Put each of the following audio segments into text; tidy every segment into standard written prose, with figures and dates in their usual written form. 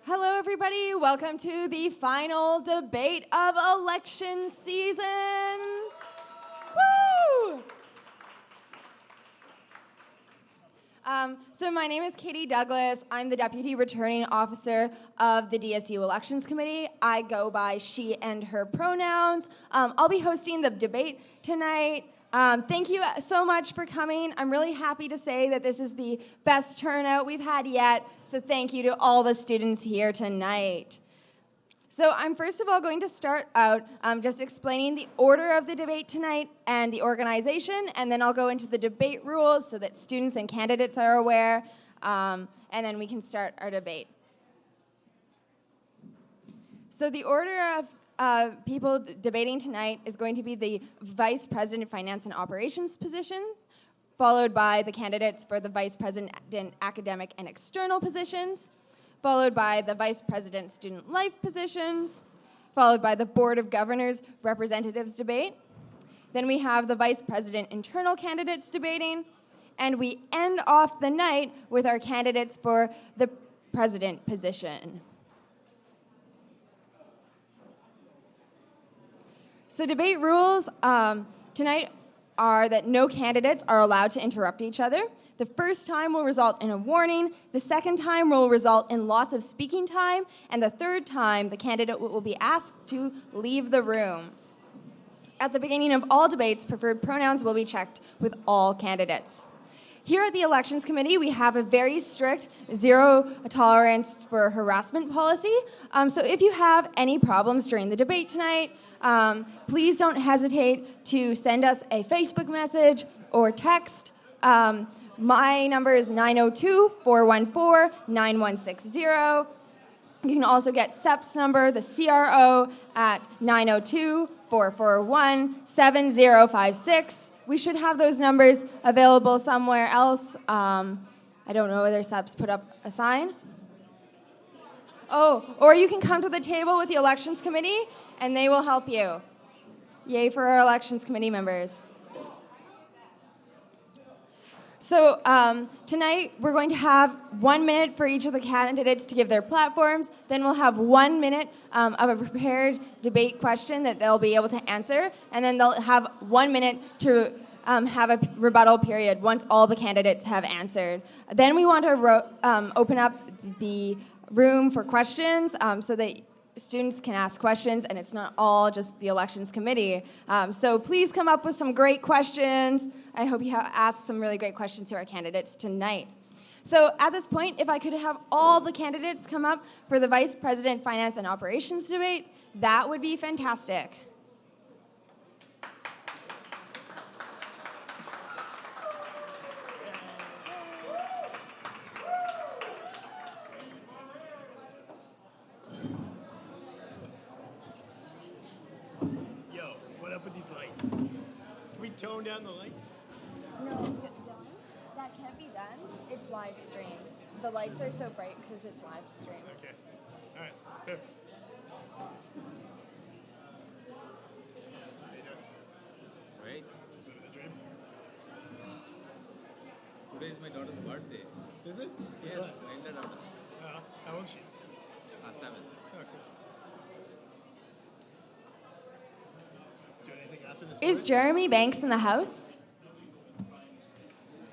Hello, everybody. Welcome to the final debate of election season. Woo! So my name is Katie Douglas. I'm the Deputy Returning Officer of the DSU Elections Committee. I go by she and her pronouns. I'll be hosting the debate tonight. Thank you so much for coming. I'm really happy to say that this is the best turnout we've had yet, so thank you to all the students here tonight. So I'm first of all going to start out just explaining the order of the debate tonight and the organization, and then I'll go into the debate rules so that students and candidates are aware, and then we can start our debate. So the order of people debating tonight is going to be the Vice President Finance and Operations position, followed by the candidates for the Vice President Academic and External positions, followed by the Vice President Student Life positions, followed by the Board of Governors Representatives debate. Then we have the Vice President Internal candidates debating, and we end off the night with our candidates for the President position. So debate rules tonight are that no candidates are allowed to interrupt each other. The first time will result in a warning, the second time will result in loss of speaking time, and the third time the candidate will be asked to leave the room. At the beginning of all debates, preferred pronouns will be checked with all candidates. Here at the Elections Committee, we have a very strict zero tolerance for harassment policy. So if you have any problems during the debate tonight, please don't hesitate to send us a Facebook message or text. My number is 902-414-9160. You can also get SEP's number, the CRO, at 902-441-7056. We should have those numbers available somewhere else. I don't know whether SEP's put up a sign. Oh, or you can come to the table with the Elections Committee, and they will help you. Yay for our Elections Committee members. So tonight we're going to have 1 minute for each of the candidates to give their platforms. Then we'll have 1 minute of a prepared debate question that they'll be able to answer. And then they'll have 1 minute to have a rebuttal period once all the candidates have answered. Then we want to open up the room for questions so that students can ask questions, and it's not all just the Elections Committee. So please come up with some great questions. I hope you ask some really great questions to our candidates tonight. So at this point, if I could have all the candidates come up for the Vice President Finance and Operations debate, that would be fantastic. Tone down the lights? No, Dylan, that can't be done. It's live streamed. The lights are so bright because it's live streamed. Okay. All right. Here. How you doing? Right. Living the dream? Today is my daughter's birthday. Is it? Yes, Which one? my elder daughter. How old is she? 7. Oh, cool. Do anything after this? Is Jeremy Banks in the house?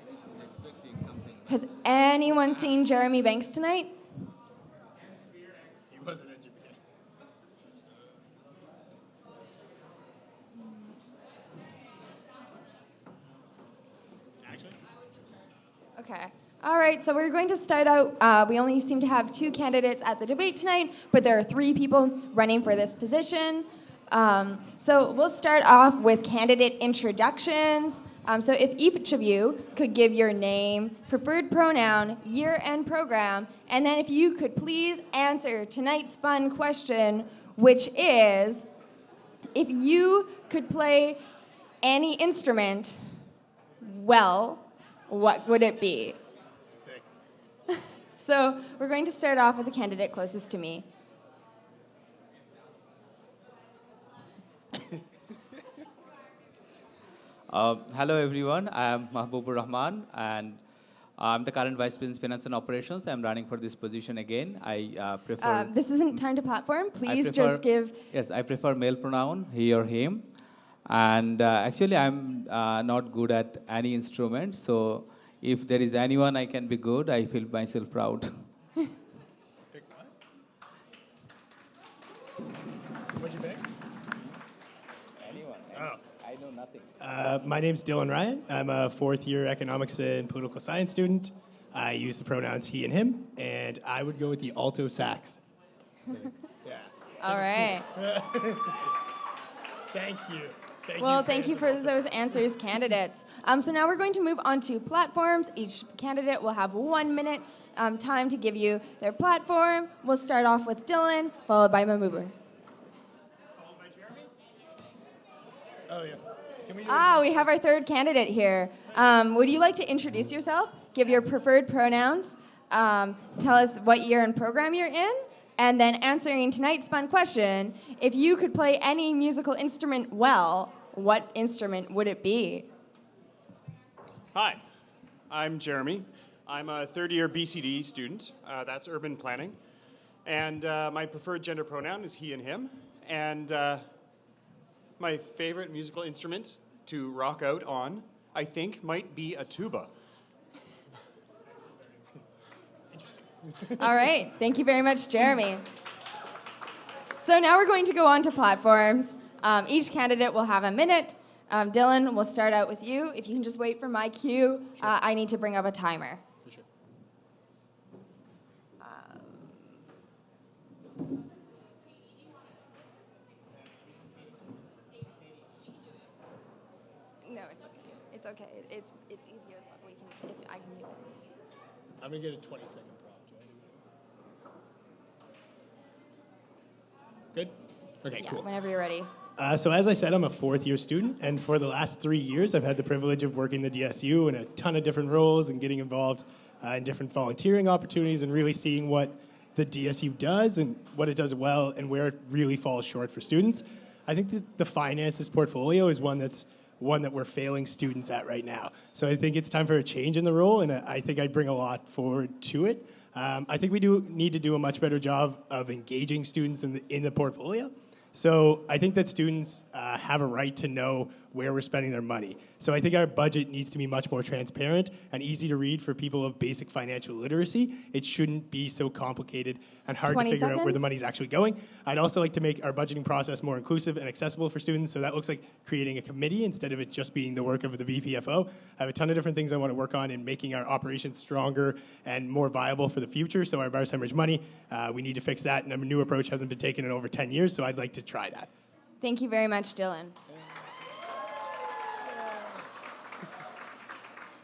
She's expecting something. Has anyone seen Jeremy Banks tonight? He wasn't at JPK. Actually? Okay. All right, so we're going to start out. We only seem to have 2 candidates at the debate tonight, but there are 3 people running for this position. So we'll start off with candidate introductions. So if each of you could give your name, preferred pronoun, year and program, and then if you could please answer tonight's fun question, which is, if you could play any instrument, well, what would it be? Sick. So we're going to start off with the candidate closest to me. Hello everyone, I am Mahbubur Rahman, and I'm the current Vice President Finance and Operations. I'm running for this position again. I prefer. This isn't time to platform. Please prefer- just give. Yes, I prefer male pronoun, he or him. And actually, I'm not good at any instrument. So if there is anyone I can be good, I feel myself proud. Pick what? What'd you pick? Anyone. Oh. I know nothing. My name's Dylan Ryan. I'm a fourth-year economics and political science student. I use the pronouns he and him, and I would go with the alto sax. Yeah. All right. Thank you. Well, thank you fans for of alto those sax. answers, candidates. So now we're going to move on to platforms. Each candidate will have 1 minute time to give you their platform. We'll start off with Dylan, followed by Mamubu. Followed by Jeremy? Oh, yeah. Can we do We have our third candidate here. Would you like to introduce yourself? Give your preferred pronouns. Tell us what year and program you're in. And then answering tonight's fun question, if you could play any musical instrument well, what instrument would it be? Hi, I'm Jeremy. I'm a third-year BCD student. That's urban planning. And my preferred gender pronoun is he and him. And my favorite musical instrument to rock out on, I think, might be a tuba. All right. Thank you very much, Jeremy. So now we're going to go on to platforms. Each candidate will have a minute. Dylan, we'll start out with you. If you can just wait for my cue, I need to bring up a timer. For sure. No, it's okay. It's easier if I can do it. I'm going to get a 20-second prompt. Good? Okay, Yeah, cool. whenever you're ready. So as I said, I'm a fourth-year student, and for the last 3 years, I've had the privilege of working the DSU in a ton of different roles and getting involved in different volunteering opportunities and really seeing what the DSU does and what it does well and where it really falls short for students. I think that the finances portfolio is one that we're failing students at right now. So I think it's time for a change in the role, and I think I'd bring a lot forward to it. I think we do need to do a much better job of engaging students in the portfolio. So I think that students have a right to know where we're spending their money. So I think our budget needs to be much more transparent and easy to read for people of basic financial literacy. It shouldn't be so complicated and hard to 20 figure out where the seconds. money's actually going. I'd also like to make our budgeting process more inclusive and accessible for students. So that looks like creating a committee instead of it just being the work of the VPFO. I have a ton of different things I want to work on in making our operations stronger and more viable for the future. So our buyer's hemorrhage money, we need to fix that. And a new approach hasn't been taken in over 10 years. So I'd like to try that. Thank you very much, Dylan.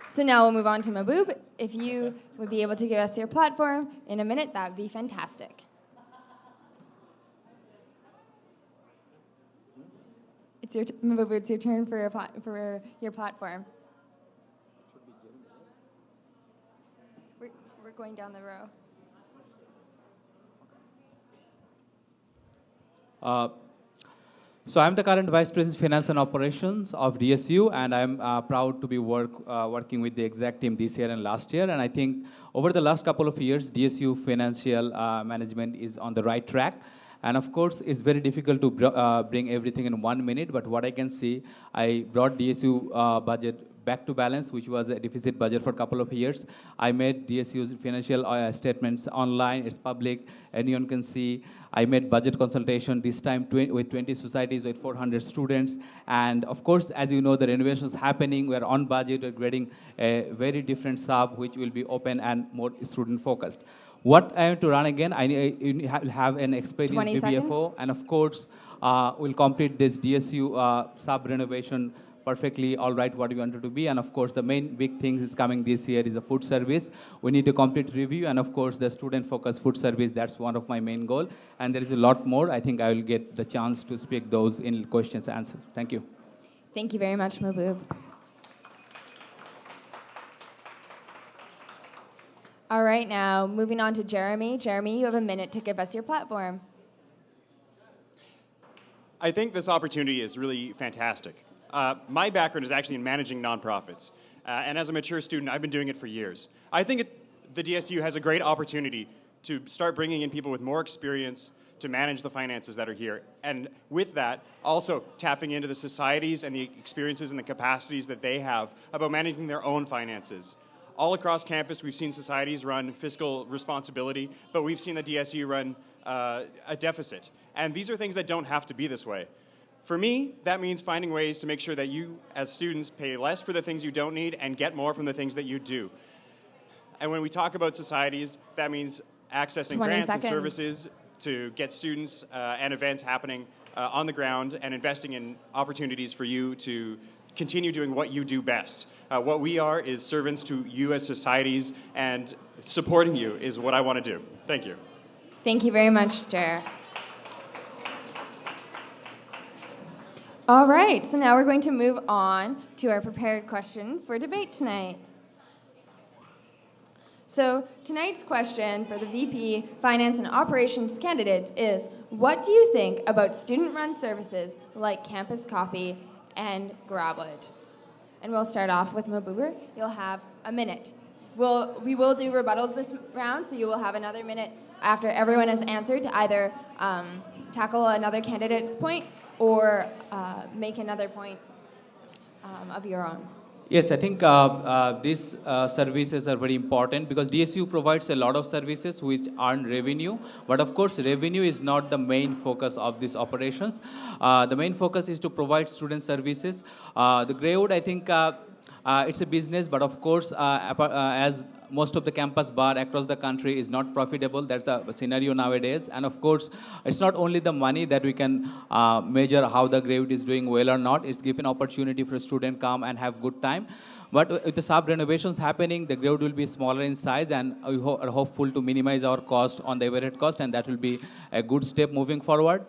So now we'll move on to Maboob. If you would be able to give us your platform in a minute, that would be fantastic. Maboob, it's your turn for your platform. We're going down the row. So I'm the current Vice President Finance and Operations of DSU, and I'm proud to be working with the exec team this year and last year. And I think over the last couple of years, DSU financial management is on the right track. And of course, it's very difficult to bring everything in 1 minute, but what I can see, I brought DSU budget back to balance, which was a deficit budget for a couple of years. I made DSU's financial statements online, it's public, anyone can see. I made budget consultation this time with 20 societies with 400 students. And of course, as you know, the renovation is happening. We're on budget, we're getting a very different sub, which will be open and more student focused. What I have to run again, I have an experienced 20 BBFO, seconds. and of course, we'll complete this DSU sub renovation perfectly all right what we wanted to be. And of course, the main big thing is coming this year is the food service. We need a complete review, and of course, the student-focused food service, that's one of my main goal. And there is a lot more. I think I will get the chance to speak those in questions and answers. Thank you. Thank you very much, Maboob. All right, now moving on to Jeremy. Jeremy, you have a minute to give us your platform. I think this opportunity is really fantastic. My background is actually in managing nonprofits. And as a mature student, I've been doing it for years. I think the DSU has a great opportunity to start bringing in people with more experience to manage the finances that are here. And with that, also tapping into the societies and the experiences and the capacities that they have about managing their own finances. All across campus, we've seen societies run fiscal responsibility, but we've seen the DSU run a deficit. And these are things that don't have to be this way. For me, that means finding ways to make sure that you, as students, pay less for the things you don't need and get more from the things that you do. And when we talk about societies, that means accessing 20 grants seconds. and services to get students and events happening on the ground and investing in opportunities for you to continue doing what you do best. What we are is servants to you as societies, and supporting you is what I want to do. Thank you. Thank you very much, Jer. All right, so now we're going to move on to our prepared question for debate tonight. So tonight's question for the VP Finance and Operations candidates is, what do you think about student-run services like Campus Copy and Grabwood? And we'll start off with Mabuber. You'll have a minute. We will do rebuttals this round, so you will have another minute after everyone has answered to either tackle another candidate's point or make another point of your own. Yes, I think these services are very important because DSU provides a lot of services which earn revenue. But of course, revenue is not the main focus of these operations. The main focus is to provide student services. The Greywood, I think, it's a business, but of course, as most of the campus bar across the country is not profitable. That's the scenario nowadays. And of course, it's not only the money that we can measure how the Greywood is doing well or not. It's given opportunity for a student come and have good time. But with the sub renovations happening, the Greywood will be smaller in size, and we are hopeful to minimize our cost on the overhead cost, and that will be a good step moving forward.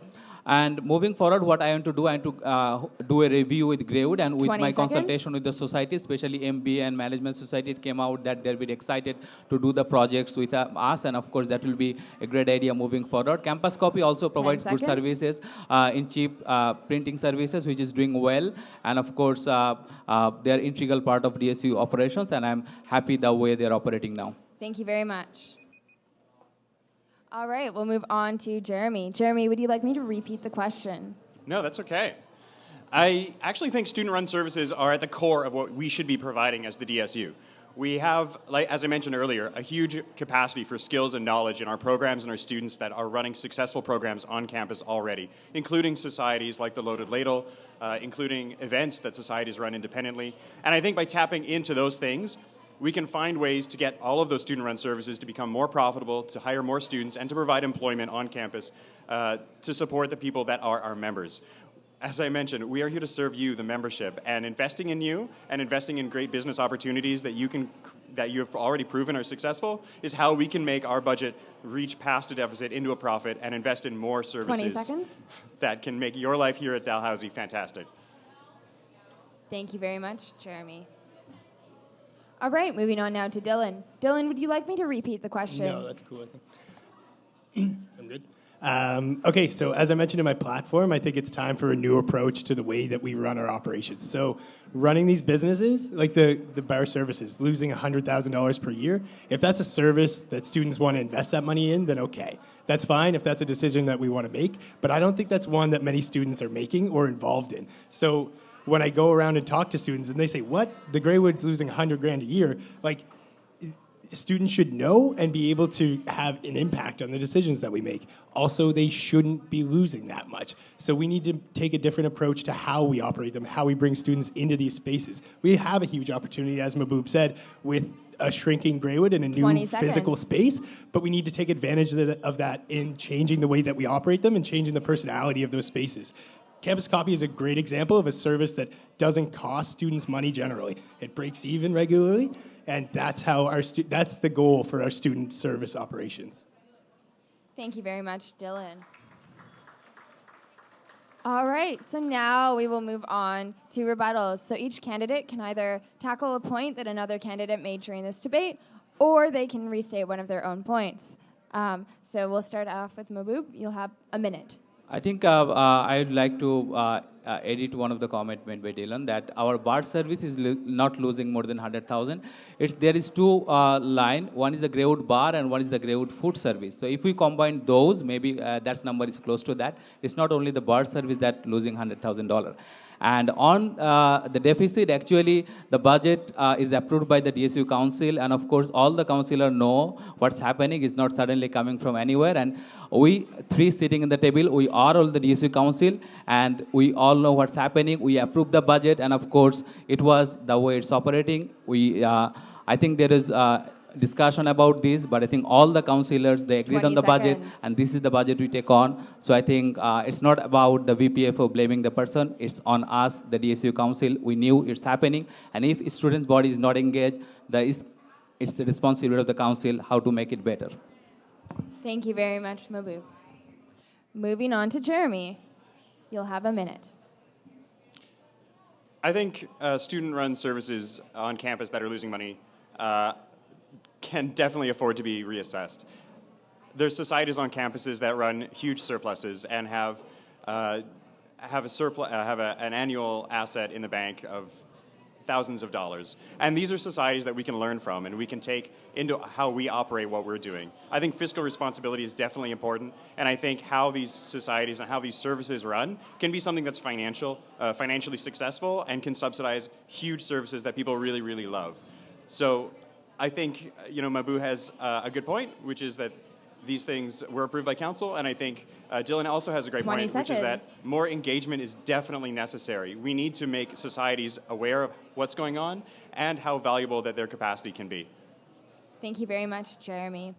And moving forward, what I want to do, I want to do a review with Greywood, and with 20 my seconds. consultation with the society, especially MBA and Management Society, it came out that they're very excited to do the projects with us, and of course, that will be a great idea moving forward. Campus Copy also provides good seconds. services in cheap printing services, which is doing well, and of course, they're integral part of DSU operations, and I'm happy the way they're operating now. Thank you very much. All right, we'll move on to Jeremy. Jeremy, would you like me to repeat the question? No, that's okay. I actually think student-run services are at the core of what we should be providing as the DSU. We have, like, as I mentioned earlier, a huge capacity for skills and knowledge in our programs and our students that are running successful programs on campus already, including societies like the Loaded Ladle, including events that societies run independently. And I think by tapping into those things, we can find ways to get all of those student-run services to become more profitable, to hire more students, and to provide employment on campus to support the people that are our members. As I mentioned, we are here to serve you, the membership, and investing in you and investing in great business opportunities that you have already proven are successful is how we can make our budget reach past a deficit into a profit and invest in more services 20 seconds. that can make your life here at Dalhousie fantastic. Thank you very much, Jeremy. All right, moving on now to Dylan. Dylan, would you like me to repeat the question? No, that's cool, I think. I'm good. Okay, so as I mentioned in my platform, I think it's time for a new approach to the way that we run our operations. So running these businesses, like the bar services, losing $100,000 per year, if that's a service that students want to invest that money in, then okay. That's fine if that's a decision that we want to make, but I don't think that's one that many students are making or involved in. So when I go around and talk to students and they say, what? The Greywood's losing $100,000 a year, like, students should know and be able to have an impact on the decisions that we make. Also, they shouldn't be losing that much. So we need to take a different approach to how we operate them, how we bring students into these spaces. We have a huge opportunity, as Mahboob said, with a shrinking Greywood and a new physical space, but we need to take advantage of that in changing the way that we operate them and changing the personality of those spaces. Campus Copy is a great example of a service that doesn't cost students money generally. It breaks even regularly, and that's how that's the goal for our student service operations. Thank you very much, Dylan. All right, so now we will move on to rebuttals. So each candidate can either tackle a point that another candidate made during this debate, or they can restate one of their own points. So we'll start off with Mahboob. You'll have a minute. I think I'd like to edit one of the comment made by Dylan that our bar service is not losing more than 100,000. There is two line. One is the Greywood bar and one is the Greywood food service. So if we combine those, maybe that number is close to that. It's not only the bar service that losing $100,000. And on the deficit, actually, the budget is approved by the DSU council, and of course, all the councillors know what's happening. It's not suddenly coming from anywhere. And we three sitting in the table, we are all the DSU council, and we all know what's happening. We approve the budget, and of course, it was the way it's operating. I think there is discussion about this, but I think all the councillors, they agreed on the budget, and this is the budget we take on. So I think it's not about the VPFO blaming the person, it's on us, the DSU council. We knew it's happening, and if students' body is not engaged, it's the responsibility of the council how to make it better. Thank you very much, Mabu. Moving on to Jeremy. You'll have a minute. I think student-run services on campus that are losing money can definitely afford to be reassessed. There's societies on campuses that run huge surpluses and have an annual asset in the bank of thousands of dollars. And these are societies that we can learn from and we can take into how we operate what we're doing. I think fiscal responsibility is definitely important, and I think how these societies and how these services run can be something that's financially successful and can subsidize huge services that people really, really love. So I think, Mabu has a good point, which is that these things were approved by council, and I think Dylan also has a great point, which is that more engagement is definitely necessary. We need to make societies aware of what's going on and how valuable that their capacity can be. Thank you very much, Jeremy.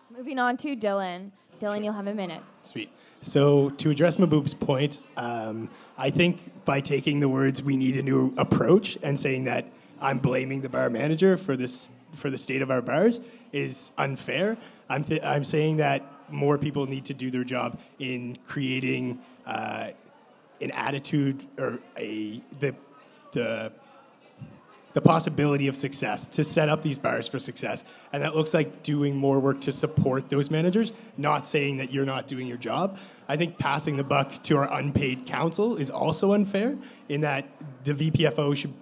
Moving on to Dylan. Dylan, you'll have a minute. Sweet. So to address Maboob's point, I think by taking the words "we need a new approach" and saying that I'm blaming the bar manager for the state of our bars is unfair. I'm saying that more people need to do their job in creating an attitude or the possibility of success, to set up these bars for success. And that looks like doing more work to support those managers, not saying that you're not doing your job. I think passing the buck to our unpaid council is also unfair, in that the VPFO should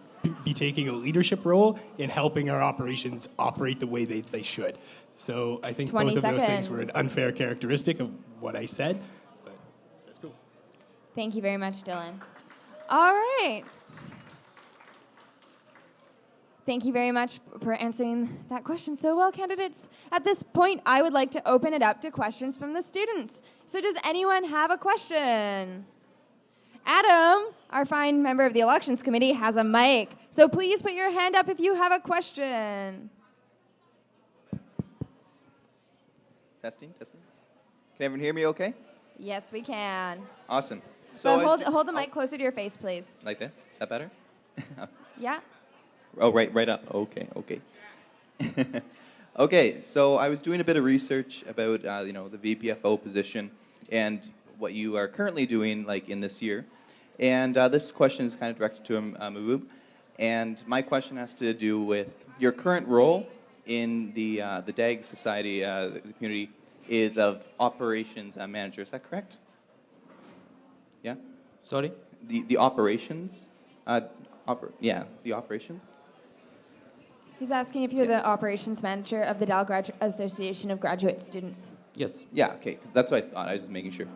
be taking a leadership role in helping our operations operate the way they should. So I think both of those things were an unfair characteristic of what I said, but that's cool. Thank you very much, Dylan. All right. Thank you very much for answering that question so well, candidates. At this point, I would like to open it up to questions from the students. So does anyone have a question? Adam, our fine member of the elections committee, has a mic. So please put your hand up if you have a question. Testing. Can everyone hear me okay? Yes, we can. Awesome. So hold the mic closer to your face, please. Like this? Is that better? Yeah. Oh, right up. Okay. Okay, so I was doing a bit of research about the VPFO position and what you are currently doing in this year. And this question is kind of directed to Mahbub. And my question has to do with your current role in the DAG Society, the community, is of operations manager. Is that correct? Yeah? Sorry? The operations? The operations? He's asking if you're the operations manager of the Dalhousie Association of Graduate Students. Yes. Yeah, okay, because that's what I thought. I was just making sure.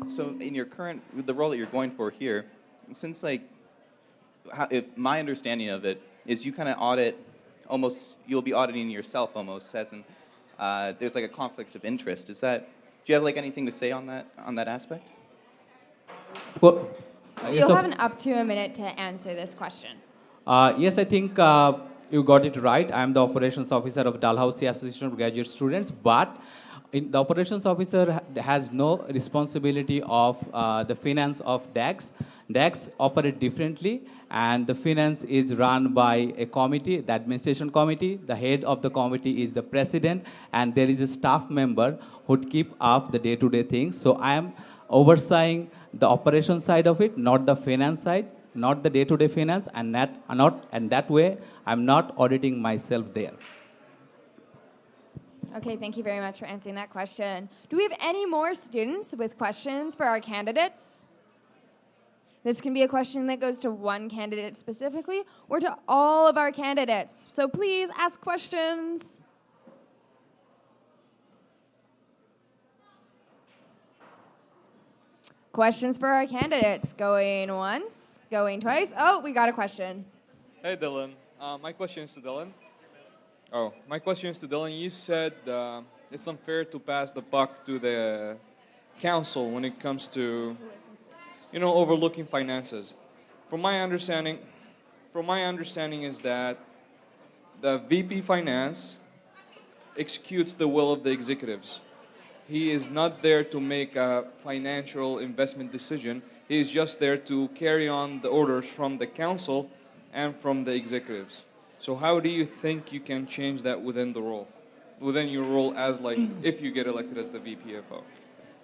So in your the role that you're going for here, since if my understanding of it is you kind of audit, you'll be auditing yourself almost, as in there's a conflict of interest. Do you have anything to say on that aspect? Well, You'll have up to a minute to answer this question. Yes, I think you got it right. I'm the operations officer of Dalhousie Association of Graduate Students, but the operations officer has no responsibility of the finance of DAGs. DAGs operate differently, and the finance is run by a committee, the administration committee. The head of the committee is the president, and there is a staff member who keep up the day-to-day things. So I am overseeing the operation side of it, not the finance side, not the day-to-day finance, and that way I'm not auditing myself there. Okay, thank you very much for answering that question. Do we have any more students with questions for our candidates? This can be a question that goes to one candidate specifically or to all of our candidates. So please ask questions. Questions for our candidates. Going once, going twice. Oh, we got a question. Hey, Dylan. My question is to Dylan. My question is to Dylan. You said it's unfair to pass the buck to the council when it comes to, overlooking finances. From my understanding is that the VP Finance executes the will of the executives. He is not there to make a financial investment decision. He is just there to carry on the orders from the council and from the executives. So how do you think you can change that within your role as if you get elected as the VPFO?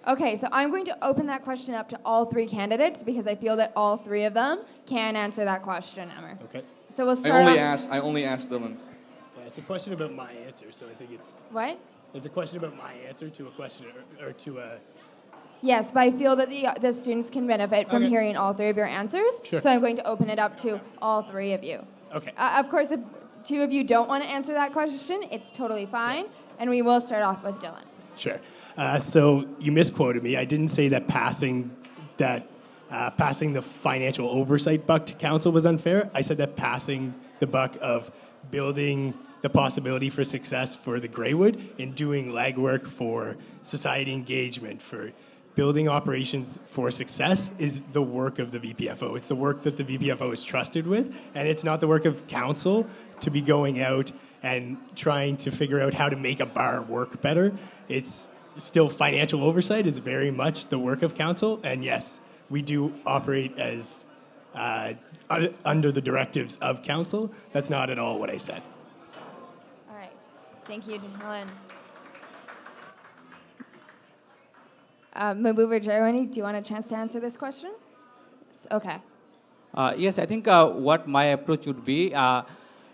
Okay, so I'm going to open that question up to all three candidates because I feel that all three of them can answer that question, Emmer. Okay. So we'll I start only asked Dylan. Yeah, it's a question about my answer, so I think What? it's a question about my answer to a question or to a. Yes, but I feel that the students can benefit from Okay. hearing all three of your answers. Sure. So I'm going to open it up to all three of you. Okay. Of course, if two of you don't want to answer that question, it's totally fine. And we will start off with Dylan. Sure. So you misquoted me. I didn't say that passing the financial oversight buck to council was unfair. I said that passing the buck of building the possibility for success for the Greywood and doing legwork for society engagement, for building operations for success is the work of the VPFO. It's the work that the VPFO is trusted with, and it's not the work of council to be going out and trying to figure out how to make a bar work better. It's still financial oversight is very much the work of council, and yes, we do operate as under the directives of council. That's not at all what I said. All right. Thank you, Dylan. Mahbub or Jeremy, do you want a chance to answer this question? Okay. Yes, I think what my approach would be, there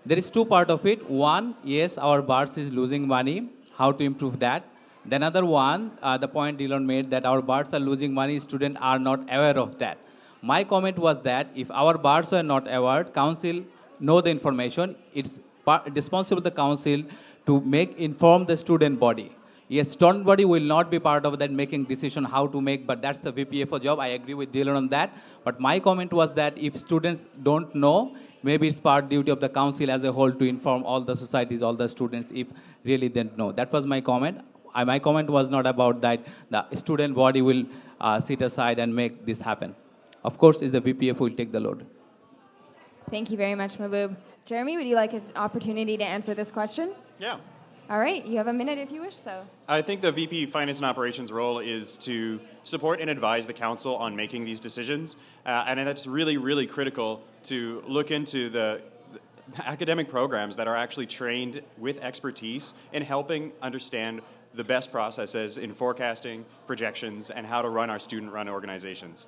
is two part of it. One, yes, our bars is losing money. How to improve that? The another one, the point Dylan made that our bars are losing money, students are not aware of that. My comment was that if our bars are not aware, council know the information. It's responsible the council to inform the student body. Yes, student body will not be part of that making decision how to make, but that's the VPFO job. I agree with Dylan on that. But my comment was that if students don't know, maybe it's part duty of the council as a whole to inform all the societies, all the students, if really they don't know. That was my comment. My comment was not about that the student body will sit aside and make this happen. Of course, it's the VPF who will take the load. Thank you very much, Mahbub. Jeremy, would you like an opportunity to answer this question? Yeah. All right, you have a minute if you wish so. I think the VP Finance and Operations role is to support and advise the council on making these decisions. And that's really, really critical to look into the academic programs that are actually trained with expertise in helping understand the best processes in forecasting, projections, and how to run our student-run organizations.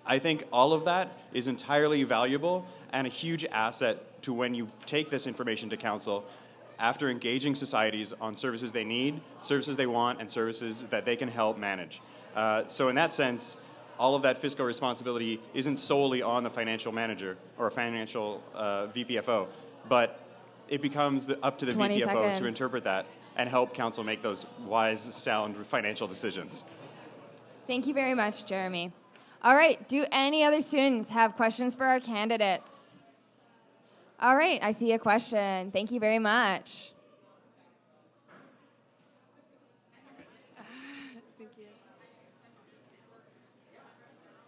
I think all of that is entirely valuable and a huge asset to when you take this information to council after engaging societies on services they need, services they want, and services that they can help manage. So in that sense, all of that fiscal responsibility isn't solely on the financial manager or a financial VPFO, but it becomes up to the 20 VPFO seconds. to interpret that and help council make those wise, sound financial decisions. Thank you very much, Jeremy. All right, do any other students have questions for our candidates? All right, I see a question. Thank you very much. Thank you.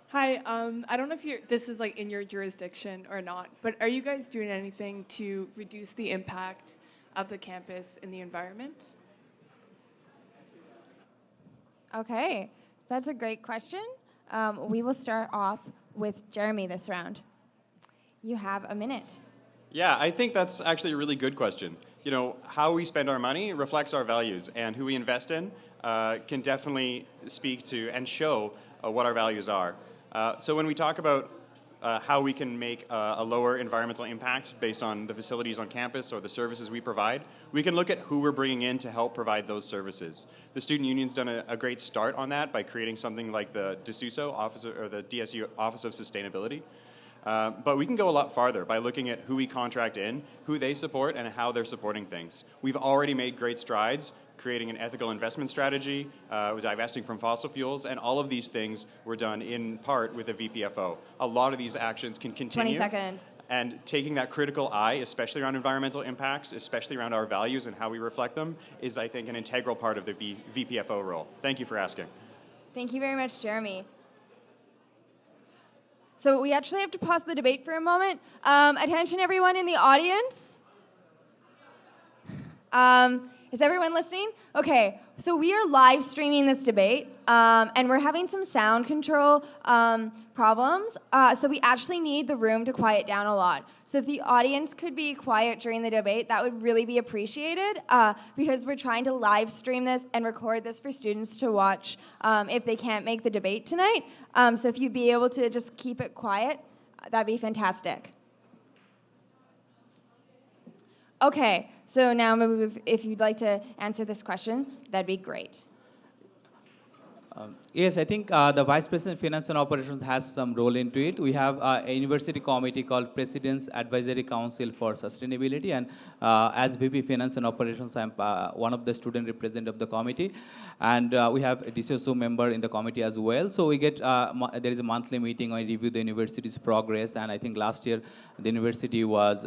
Hi, I don't know if this is like in your jurisdiction or not, but are you guys doing anything to reduce the impact of the campus in the environment? Okay, that's a great question. We will start off with Jeremy this round. You have a minute. Yeah, I think that's actually a really good question. You know, how we spend our money reflects our values, and who we invest in can definitely speak to and show what our values are. So when we talk about how we can make a lower environmental impact based on the facilities on campus or the services we provide, we can look at who we're bringing in to help provide those services. The student union's done a great start on that by creating something like the DSU or the DSU Office of Sustainability. But we can go a lot farther by looking at who we contract in, who they support, and how they're supporting things. We've already made great strides creating an ethical investment strategy, divesting from fossil fuels, and all of these things were done in part with the VPFO. A lot of these actions can continue. 20 seconds. And taking that critical eye, especially around environmental impacts, especially around our values and how we reflect them, is, I think, an integral part of the VPFO role. Thank you for asking. Thank you very much, Jeremy. So we actually have to pause the debate for a moment. Attention, everyone in the audience. Is everyone listening? Okay, so we are live streaming this debate, and we're having some sound control problems, so we actually need the room to quiet down a lot. So if the audience could be quiet during the debate, that would really be appreciated, because we're trying to live stream this and record this for students to watch if they can't make the debate tonight. So if you'd be able to just keep it quiet, that'd be fantastic. Okay, so now if you'd like to answer this question, that'd be great. Yes, I think the Vice President of Finance and Operations has some role into it. We have a university committee called President's Advisory Council for Sustainability, and as VP Finance and Operations, I'm one of the student representatives of the committee, and we have a DSU member in the committee as well. So we get, there is a monthly meeting where we review the university's progress, and I think last year the university was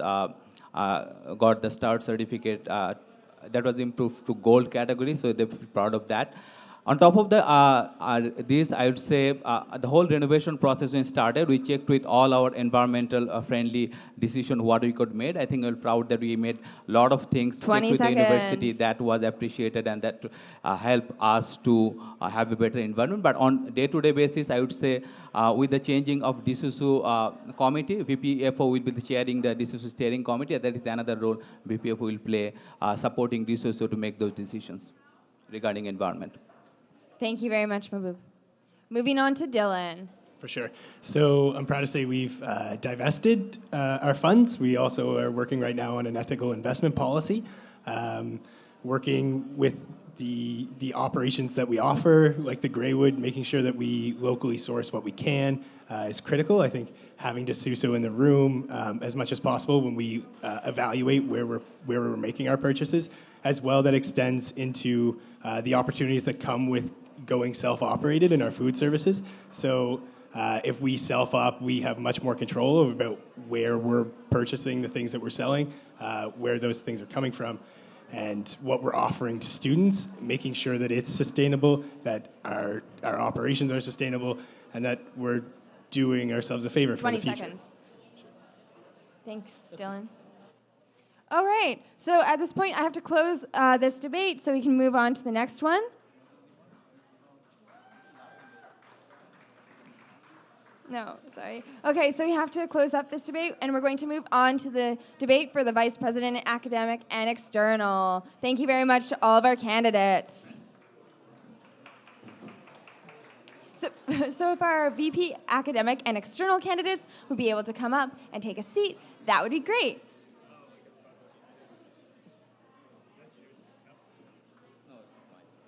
got the STAR certificate that was improved to gold category, so they're proud of that. On top of this, I would say the whole renovation process when started, we checked with all our environmental friendly decision what we could make. I think we're proud that we made a lot of things checked with the university that was appreciated and that helped us to have a better environment. But on day-to-day basis, I would say with the changing of DSU committee, VPFO will be chairing the DSU steering committee. That is another role VPFO will play, supporting DSU to make those decisions regarding environment. Thank you very much, Mahbub. Moving on to Dylan. For sure. So I'm proud to say we've divested our funds. We also are working right now on an ethical investment policy, working with the operations that we offer, like the Greywood, making sure that we locally source what we can is critical. I think having DSU in the room as much as possible when we evaluate where we're making our purchases, as well that extends into the opportunities that come with going self-operated in our food services. So if we self-op, we have much more control about where we're purchasing the things that we're selling, where those things are coming from, and what we're offering to students, making sure that it's sustainable, that our operations are sustainable, and that we're doing ourselves a favor for the future. 20 seconds. Thanks, Dylan. All right, so at this point, I have to close this debate so we can move on to the next one. No, sorry. Okay, so we have to close up this debate, and we're going to move on to the debate for the Vice President, Academic and External. Thank you very much to all of our candidates. So if our VP Academic and External candidates would be able to come up and take a seat, that would be great.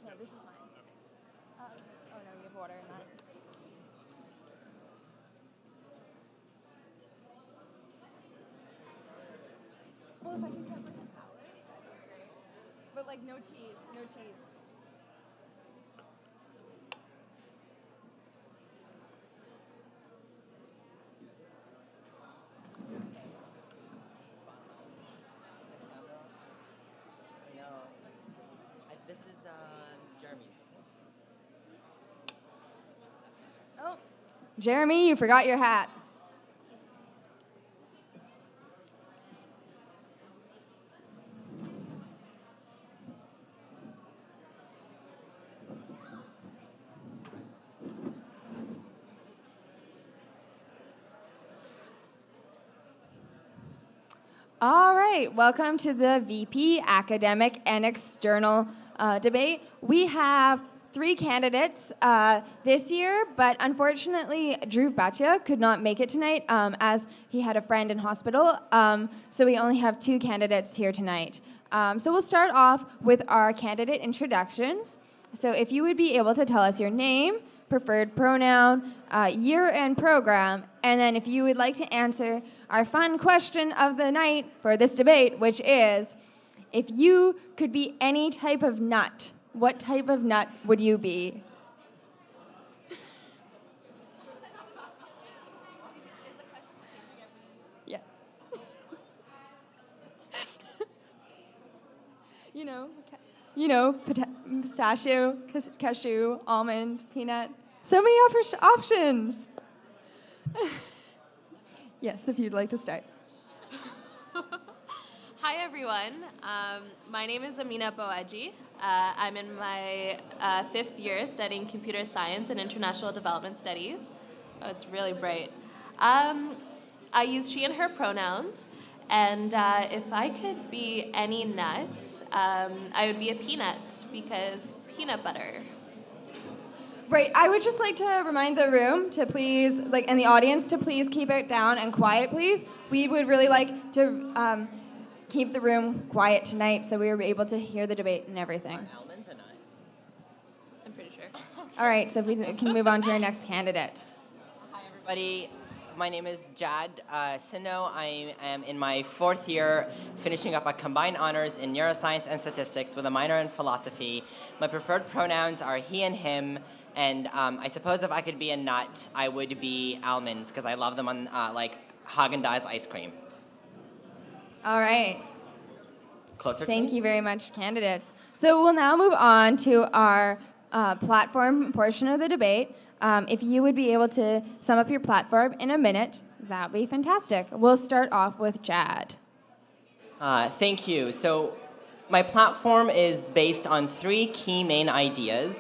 No, this is mine. Oh no, you have water in that. Well, if I can cover the salad, that'd be great. But like no cheese, no cheese. This is Jeremy. Oh, Jeremy, you forgot your hat. All right, welcome to the VP Academic and External debate. We have 3 candidates this year, but unfortunately, Drew Batia could not make it tonight as he had a friend in hospital. So we only have 2 candidates here tonight. So we'll start off with our candidate introductions. So if you would be able to tell us your name, preferred pronoun, year and program, and then if you would like to answer our fun question of the night for this debate, which is, if you could be any type of nut, what type of nut would you be? Yes. Pistachio, cashew, almond, peanut. So many options. Yes, if you'd like to start. Hi, everyone. My name is Amina Boaji. I'm in my 5th year studying computer science and international development studies. Oh, it's really bright. I use she and her pronouns. And if I could be any nut, I would be a peanut because peanut butter. Right, I would just like to remind the room to please, and the audience to please keep it down and quiet, please. We would really like to keep the room quiet tonight so we were able to hear the debate and everything. Are almonds a nut? I'm pretty sure. All right, so if we can move on to our next candidate. Hi, everybody. My name is Jad Sino. I am in my 4th year, finishing up a combined honors in neuroscience and statistics with a minor in philosophy. My preferred pronouns are he and him, and I suppose if I could be a nut, I would be almonds, because I love them on, Haagen-Dazs ice cream. All right. Closer Thank to me? you very much, candidates. So we'll now move on to our platform portion of the debate. If you would be able to sum up your platform in a minute, that would be fantastic. We'll start off with Jad. Thank you. So my platform is based on 3 key main ideas.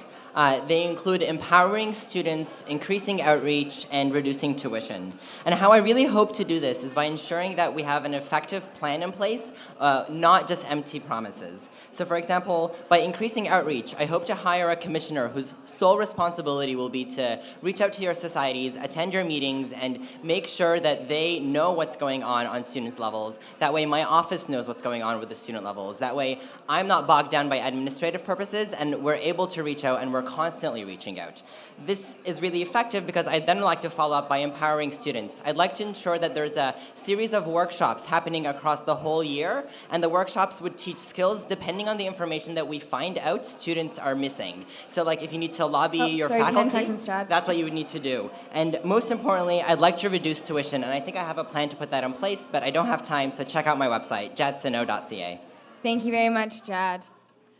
They include empowering students, increasing outreach, and reducing tuition. And how I really hope to do this is by ensuring that we have an effective plan in place, not just empty promises. So for example, by increasing outreach, I hope to hire a commissioner whose sole responsibility will be to reach out to your societies, attend your meetings, and make sure that they know what's going on students' levels. That way my office knows what's going on with the student levels. That way I'm not bogged down by administrative purposes, and we're able to reach out, and we're constantly reaching out. This is really effective because I'd then like to follow up by empowering students. I'd like to ensure that there's a series of workshops happening across the whole year, and the workshops would teach skills depending on the information that we find out students are missing. So if you need to lobby your faculty, 10 seconds, Jad. that's what you would need to do. And most importantly, I'd like to reduce tuition, and I think I have a plan to put that in place, but I don't have time, so check out my website, jadsino.ca. Thank you very much, Jad.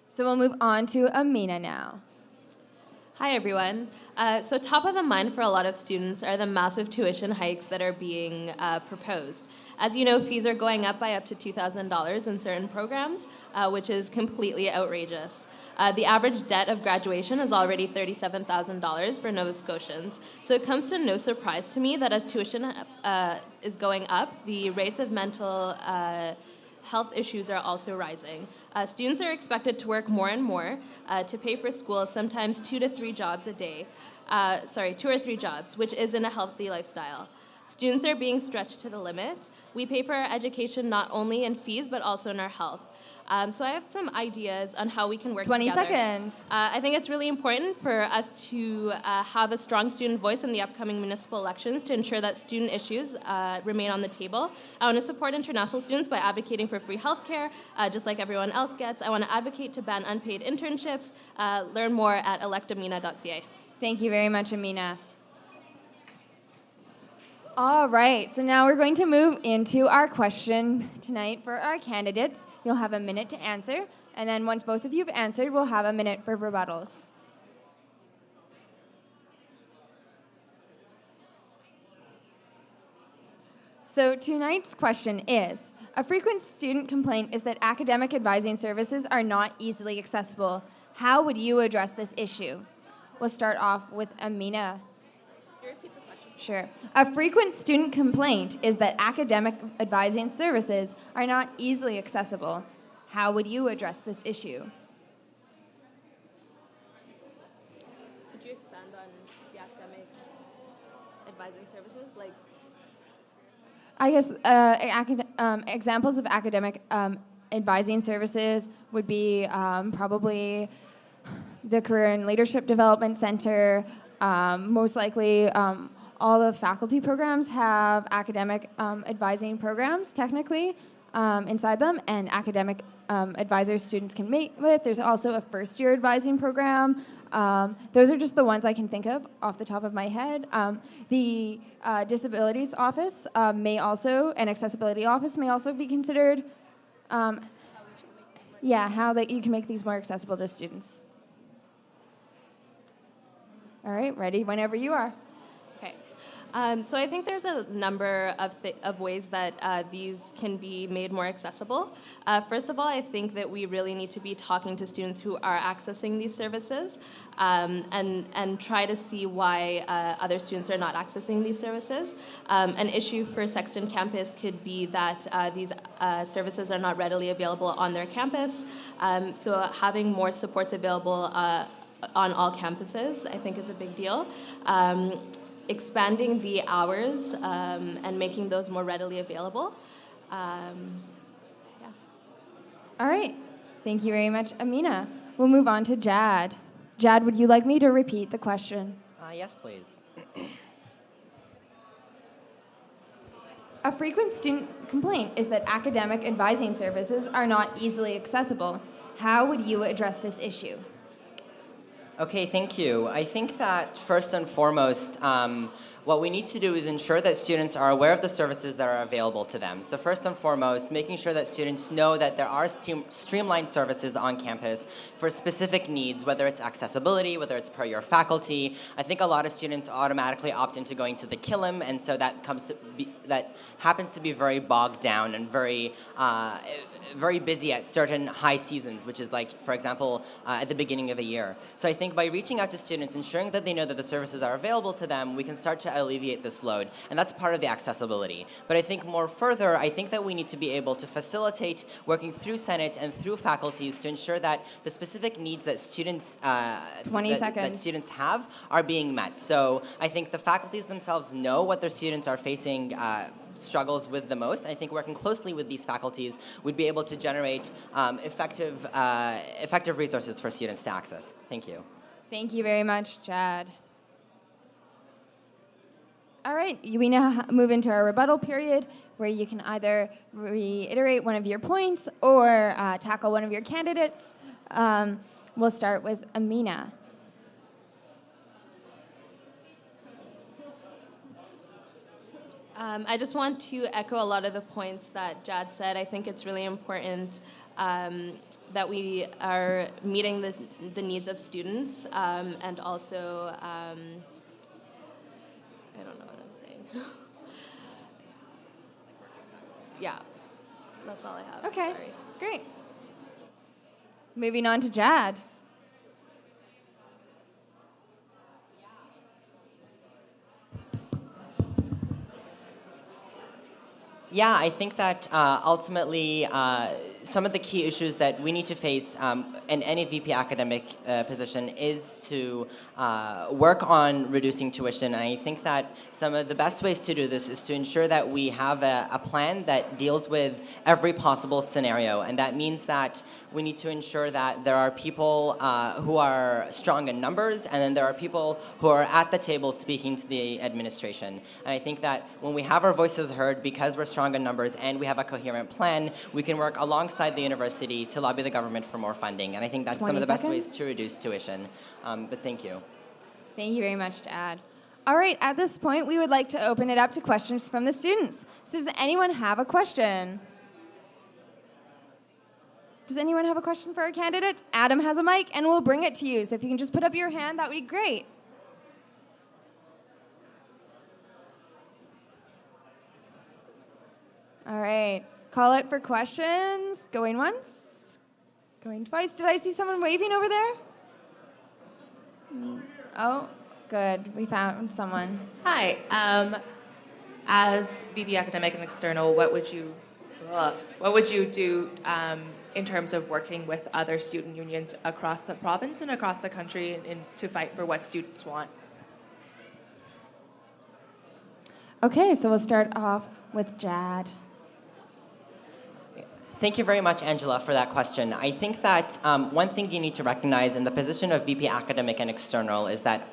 So we'll move on to Amina now. Hi, everyone. So top of the mind for a lot of students are the massive tuition hikes that are being proposed. As you know, fees are going up by up to $2,000 in certain programs, which is completely outrageous. The average debt of graduation is already $37,000 for Nova Scotians. So it comes to no surprise to me that as tuition is going up, the rates of mental health issues are also rising. Students are expected to work more and more to pay for school, sometimes 2 to 3 jobs a day. 2 or 3 jobs, which isn't a healthy lifestyle. Students are being stretched to the limit. We pay for our education not only in fees, but also in our health. So I have some ideas on how we can work 20 together. seconds. I think it's really important for us to have a strong student voice in the upcoming municipal elections to ensure that student issues remain on the table. I want to support international students by advocating for free healthcare, just like everyone else gets. I want to advocate to ban unpaid internships. Learn more at electamina.ca. Thank you very much, Amina. All right, so now we're going to move into our question tonight for our candidates. You'll have a minute to answer, and then once both of you have answered, we'll have a minute for rebuttals. So tonight's question is, a frequent student complaint is that academic advising services are not easily accessible. How would you address this issue? We'll start off with Amina. Can you repeat the question? Sure. A frequent student complaint is that academic advising services are not easily accessible. How would you address this issue? advising services? Like, I guess examples of academic advising services would be probably the Career and Leadership Development Center. Most likely, all the faculty programs have academic advising programs, technically, inside them, and academic advisors students can meet with. There's also a first-year advising program. Those are just the ones I can think of off the top of my head. The disabilities office may also, and accessibility office may also be considered. How that you can make these more accessible to students. All right, ready whenever you are. okay. So I think there's a number of ways that these can be made more accessible. First of all, I think that we really need to be talking to students who are accessing these services and try to see why other students are not accessing these services. An issue for Sexton campus could be that these services are not readily available on their campus. So having more supports available on all campuses, I think, is a big deal. Expanding the hours and making those more readily available. All right. Thank you very much, Amina. We'll move on to Jad. Jad, would you like me to repeat the question? Yes, please. A frequent student complaint is that academic advising services are not easily accessible. How would you address this issue? Okay, thank you. I think that first and foremost, what we need to do is ensure that students are aware of the services that are available to them. So first and foremost, making sure that students know that there are streamlined services on campus for specific needs, whether it's accessibility, whether it's per your faculty. I think a lot of students automatically opt into going to the Killam, and so that happens to be very bogged down and very busy at certain high seasons, which is like, for example, at the beginning of a year. So I think by reaching out to students, ensuring that they know that the services are available to them, we can start to alleviate this load, and that's part of the accessibility. But I think more further, I think that we need to be able to facilitate working through Senate and through faculties to ensure that the specific needs that students that students have are being met. So I think the faculties themselves know what their students are facing struggles with the most. I think working closely with these faculties would be able to generate effective resources for students to access. Thank you. Thank you very much, Jad. All right, we now move into our rebuttal period where you can either reiterate one of your points or tackle one of your candidates. We'll start with Amina. I just want to echo a lot of the points that Jad said. I think it's really important that we are meeting the needs of students and also, I don't know what I'm saying. Yeah, that's all I have. Okay, Sorry. great. Moving on to Jad. Yeah, I think that ultimately some of the key issues that we need to face in any VP academic position is to work on reducing tuition. And I think that some of the best ways to do this is to ensure that we have a plan that deals with every possible scenario. And that means that we need to ensure that there are people who are strong in numbers, and then there are people who are at the table speaking to the administration. And I think that when we have our voices heard, because we're strong in numbers and we have a coherent plan, we can work alongside the university to lobby the government for more funding. And I think that's some of the best ways to reduce tuition. But thank you. Thank you very much, Jad. All right, at this point, we would like to open it up to questions from the students. So does anyone have a question? Does anyone have a question for our candidates? Adam has a mic, and we'll bring it to you. So if you can just put up your hand, that would be great. All right, call it for questions. Going once, going twice. Did I see someone waving over there? Oh, good. We found someone. Hi. As VP Academic and External, what would you do in terms of working with other student unions across the province and across the country to fight for what students want? Okay, so we'll start off with Jad. Thank you very much, Angela, for that question. I think that one thing you need to recognize in the position of VP Academic and External is that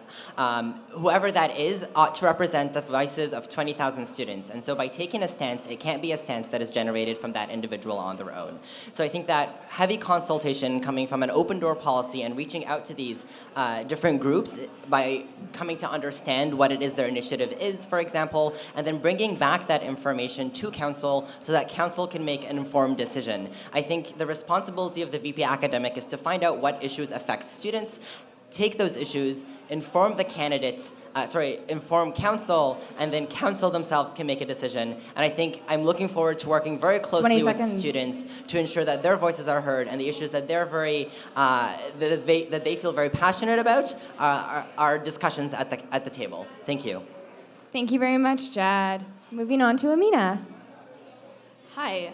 whoever that is ought to represent the voices of 20,000 students. And so by taking a stance, it can't be a stance that is generated from that individual on their own. So I think that heavy consultation coming from an open door policy and reaching out to these different groups by coming to understand what it is their initiative is, for example, and then bringing back that information to council so that council can make an informed decision. I think the responsibility of the VP Academic is to find out what issues affect students, take those issues, inform the candidates, inform council, and then council themselves can make a decision. And I think I'm looking forward to working very closely with students to ensure that their voices are heard and the issues that they're that they feel very passionate about are discussions at the table. Thank you. Thank you very much, Jad. Moving on to Amina. Hi.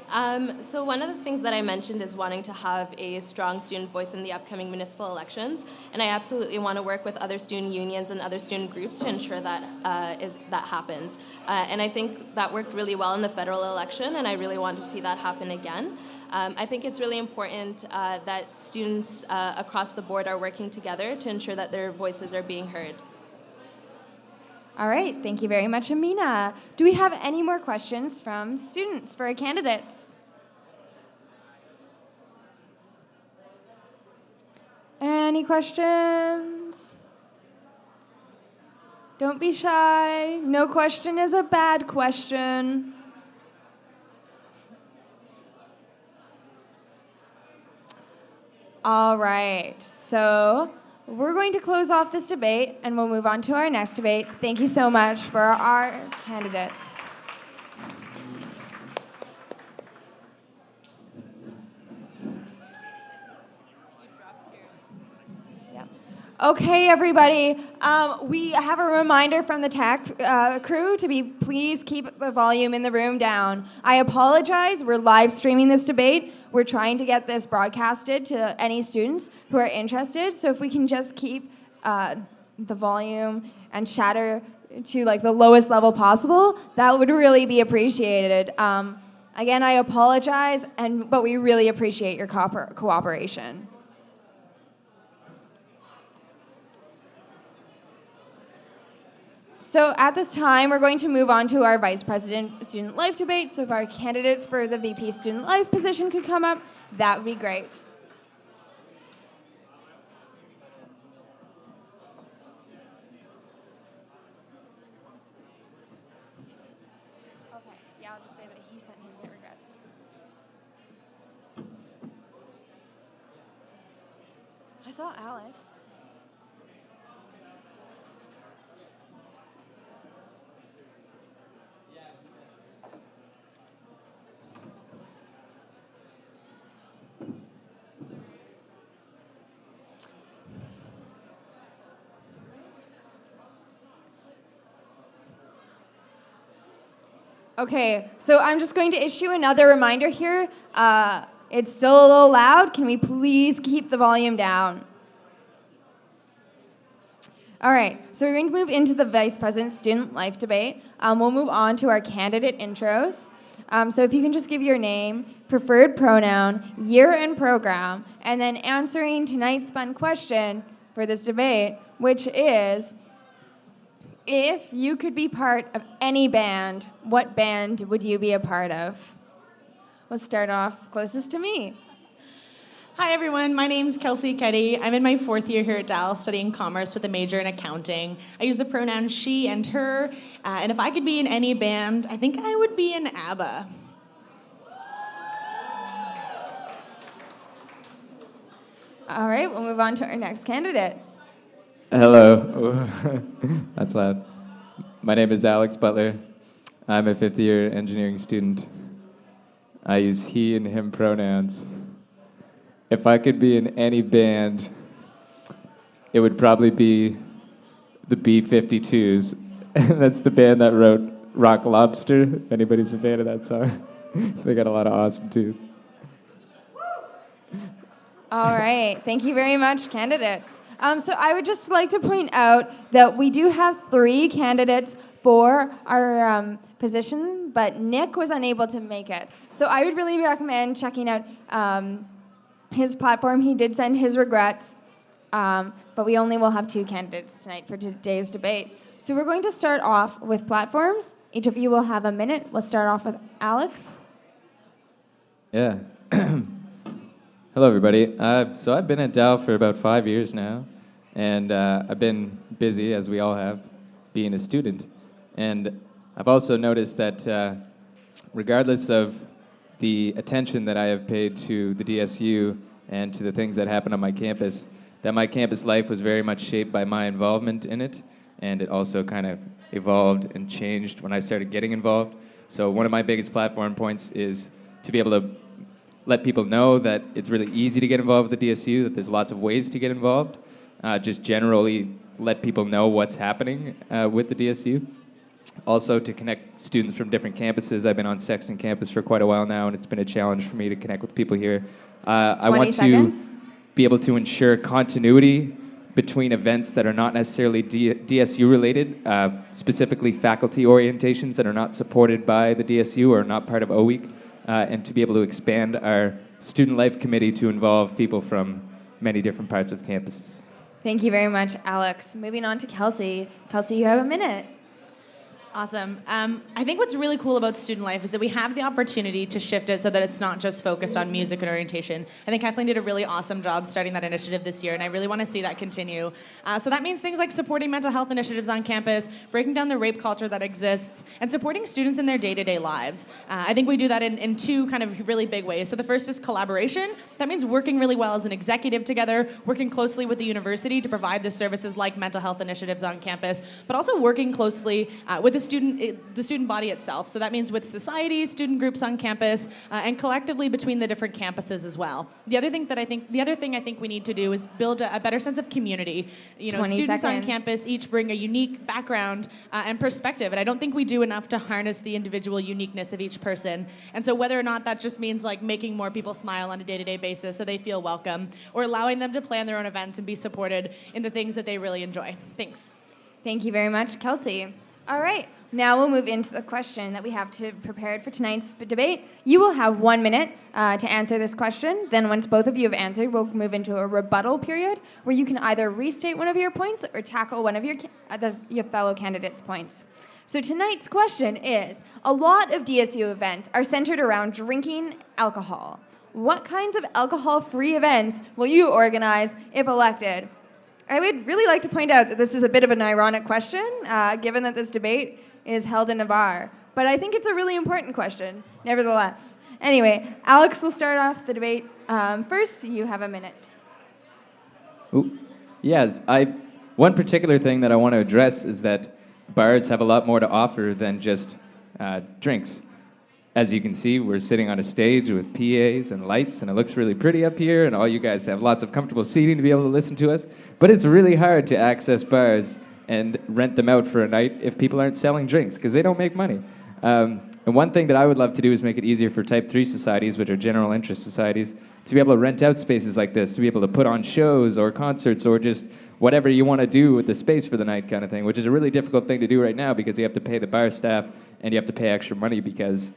So one of the things that I mentioned is wanting to have a strong student voice in the upcoming municipal elections, and I absolutely want to work with other student unions and other student groups to ensure that that happens. And I think that worked really well in the federal election, and I really want to see that happen again. I think it's really important that students across the board are working together to ensure that their voices are being heard. All right, thank you very much, Amina. Do we have any more questions from students for our candidates? Any questions? Don't be shy. No question is a bad question. All right, so we're going to close off this debate and we'll move on to our next debate. Thank you so much for our candidates. Okay, everybody. We have a reminder from the tech crew to please keep the volume in the room down. I apologize. We're live streaming this debate. We're trying to get this broadcasted to any students who are interested. So if we can just keep the volume and chatter to like the lowest level possible, that would really be appreciated. Again, I apologize, but we really appreciate your cooperation. So at this time, we're going to move on to our Vice President Student Life debate. So if our candidates for the VP Student Life position could come up, that would be great. Okay, yeah, I'll just say that he sent his regrets. I saw Alex. Okay, so I'm just going to issue another reminder here. It's still a little loud. Can we please keep the volume down? All right, so we're going to move into the Vice President Student Life debate. We'll move on to our candidate intros. So if you can just give your name, preferred pronoun, year and program, and then answering tonight's fun question for this debate, which is, if you could be part of any band, what band would you be a part of? We'll start off closest to me. Hi everyone, my name's Kelsey Keddy. I'm in my 4th year here at Dal studying commerce with a major in accounting. I use the pronouns she and her, and if I could be in any band, I think I would be in ABBA. All right, we'll move on to our next candidate. Hello. That's loud. My name is Alex Butler. I'm a 5th year engineering student. I use he and him pronouns. If I could be in any band, it would probably be the B-52s. That's the band that wrote Rock Lobster, if anybody's a fan of that song. They got a lot of awesome tunes. All right, thank you very much, candidates. So I would just like to point out that we do have 3 candidates for our position, but Nick was unable to make it. So I would really recommend checking out his platform. He did send his regrets, but we only will have 2 candidates tonight for today's debate. So we're going to start off with platforms. Each of you will have a minute. We'll start off with Alex. Yeah. Hello, everybody. So I've been at Dal for about 5 years now, and I've been busy, as we all have, being a student. And I've also noticed that regardless of the attention that I have paid to the DSU and to the things that happen on my campus, that my campus life was very much shaped by my involvement in it, and it also kind of evolved and changed when I started getting involved. So one of my biggest platform points is to be able to let people know that it's really easy to get involved with the DSU, that there's lots of ways to get involved. Just generally let people know what's happening with the DSU. Also to connect students from different campuses. I've been on Sexton campus for quite a while now, and it's been a challenge for me to connect with people here. I want to be able to ensure continuity between events that are not necessarily DSU related, specifically faculty orientations that are not supported by the DSU or not part of O-Week, and to be able to expand our student life committee to involve people from many different parts of campuses. Thank you very much, Alex. Moving on to Kelsey. Kelsey, you have a minute. Awesome. I think what's really cool about student life is that we have the opportunity to shift it so that it's not just focused on music and orientation. I think Kathleen did a really awesome job starting that initiative this year, and I really want to see that continue. So that means things like supporting mental health initiatives on campus, breaking down the rape culture that exists, and supporting students in their day-to-day lives. I think we do that in 2 kind of really big ways. So the first is collaboration. That means working really well as an executive together, working closely with the university to provide the services like mental health initiatives on campus, but also working closely with the student body itself. So that means with societies, student groups on campus, and collectively between the different campuses as well. The other thing I think we need to do is build a better sense of community. You know, students on campus each bring a unique background and perspective, and I don't think we do enough to harness the individual uniqueness of each person. And so whether or not that just means like making more people smile on a day-to-day basis so they feel welcome, or allowing them to plan their own events and be supported in the things that they really enjoy. Thanks. Thank you very much, Kelsey. All right, now we'll move into the question that we have prepared for tonight's debate. You will have 1 minute to answer this question. Then once both of you have answered, we'll move into a rebuttal period where you can either restate one of your points or tackle one of your fellow candidates' points. So tonight's question is, a lot of DSU events are centered around drinking alcohol. What kinds of alcohol-free events will you organize if elected? I would really like to point out that this is a bit of an ironic question, given that this debate is held in a bar. But I think it's a really important question, nevertheless. Anyway, Alex will start off the debate. First, you have a minute. Yes, one particular thing that I want to address is that bars have a lot more to offer than just drinks. As you can see, we're sitting on a stage with PAs and lights, and it looks really pretty up here, and all you guys have lots of comfortable seating to be able to listen to us. But it's really hard to access bars and rent them out for a night if people aren't selling drinks, because they don't make money. And one thing that I would love to do is make it easier for Type 3 societies, which are general interest societies, to be able to rent out spaces like this, to be able to put on shows or concerts or just whatever you want to do with the space for the night kind of thing, which is a really difficult thing to do right now because you have to pay the bar staff and you have to pay extra money because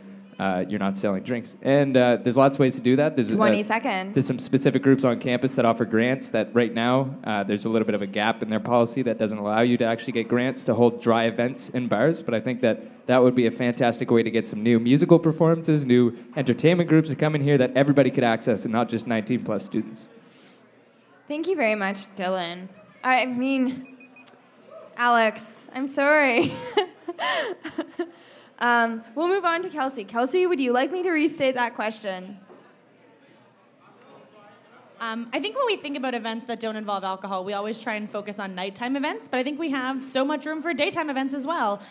you're not selling drinks. And there's lots of ways to do that. There's 20 seconds. There's some specific groups on campus that offer grants that right now there's a little bit of a gap in their policy that doesn't allow you to actually get grants to hold dry events in bars. But I think that would be a fantastic way to get some new musical performances, new entertainment groups to come in here that everybody could access and not just 19 plus students. Thank you very much, Dylan. I mean, Alex, I'm sorry. We'll move on to Kelsey. Kelsey, would you like me to restate that question? I think when we think about events that don't involve alcohol, we always try and focus on nighttime events, but I think we have so much room for daytime events as well.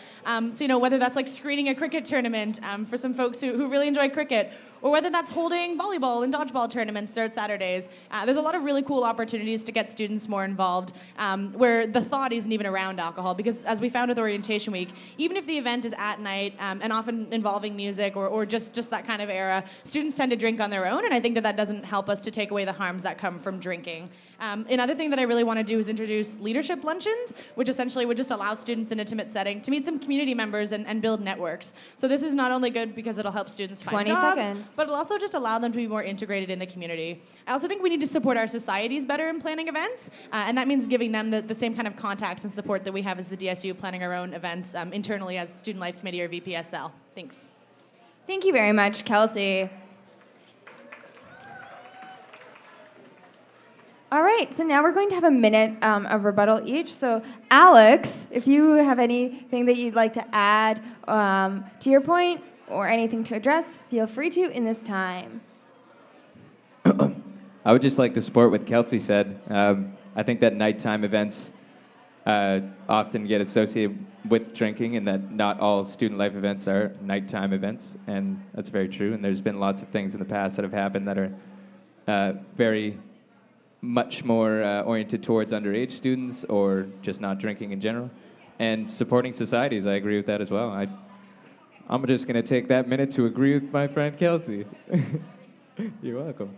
So, whether that's like screening a cricket tournament for some folks who really enjoy cricket, or whether that's holding volleyball and dodgeball tournaments throughout Saturdays. There's a lot of really cool opportunities to get students more involved where the thought isn't even around alcohol, because as we found with Orientation Week, even if the event is at night and often involving music or just that kind of era, students tend to drink on their own, and I think that doesn't help us to take away the harms harms that come from drinking. Another thing that I really want to do is introduce leadership luncheons, which essentially would just allow students in an intimate setting to meet some community members and build networks. So this is not only good because it'll help students find 20 jobs, seconds. but it'll also just allow them to be more integrated in the community. I also think we need to support our societies better in planning events, and that means giving them the same kind of contacts and support that we have as the DSU planning our own events internally as Student Life Committee or VPSL. Thanks. Thank you very much, Kelsey. All right, so now we're going to have a minute of rebuttal each. So, Alex, if you have anything that you'd like to add to your point or anything to address, feel free to in this time. I would just like to support what Kelsey said. I think that nighttime events often get associated with drinking, and that not all student life events are nighttime events, and that's very true. And there's been lots of things in the past that have happened that are very much more oriented towards underage students or just not drinking in general. And supporting societies, I agree with that as well. I'm just going to take that minute to agree with my friend Kelsey. You're welcome.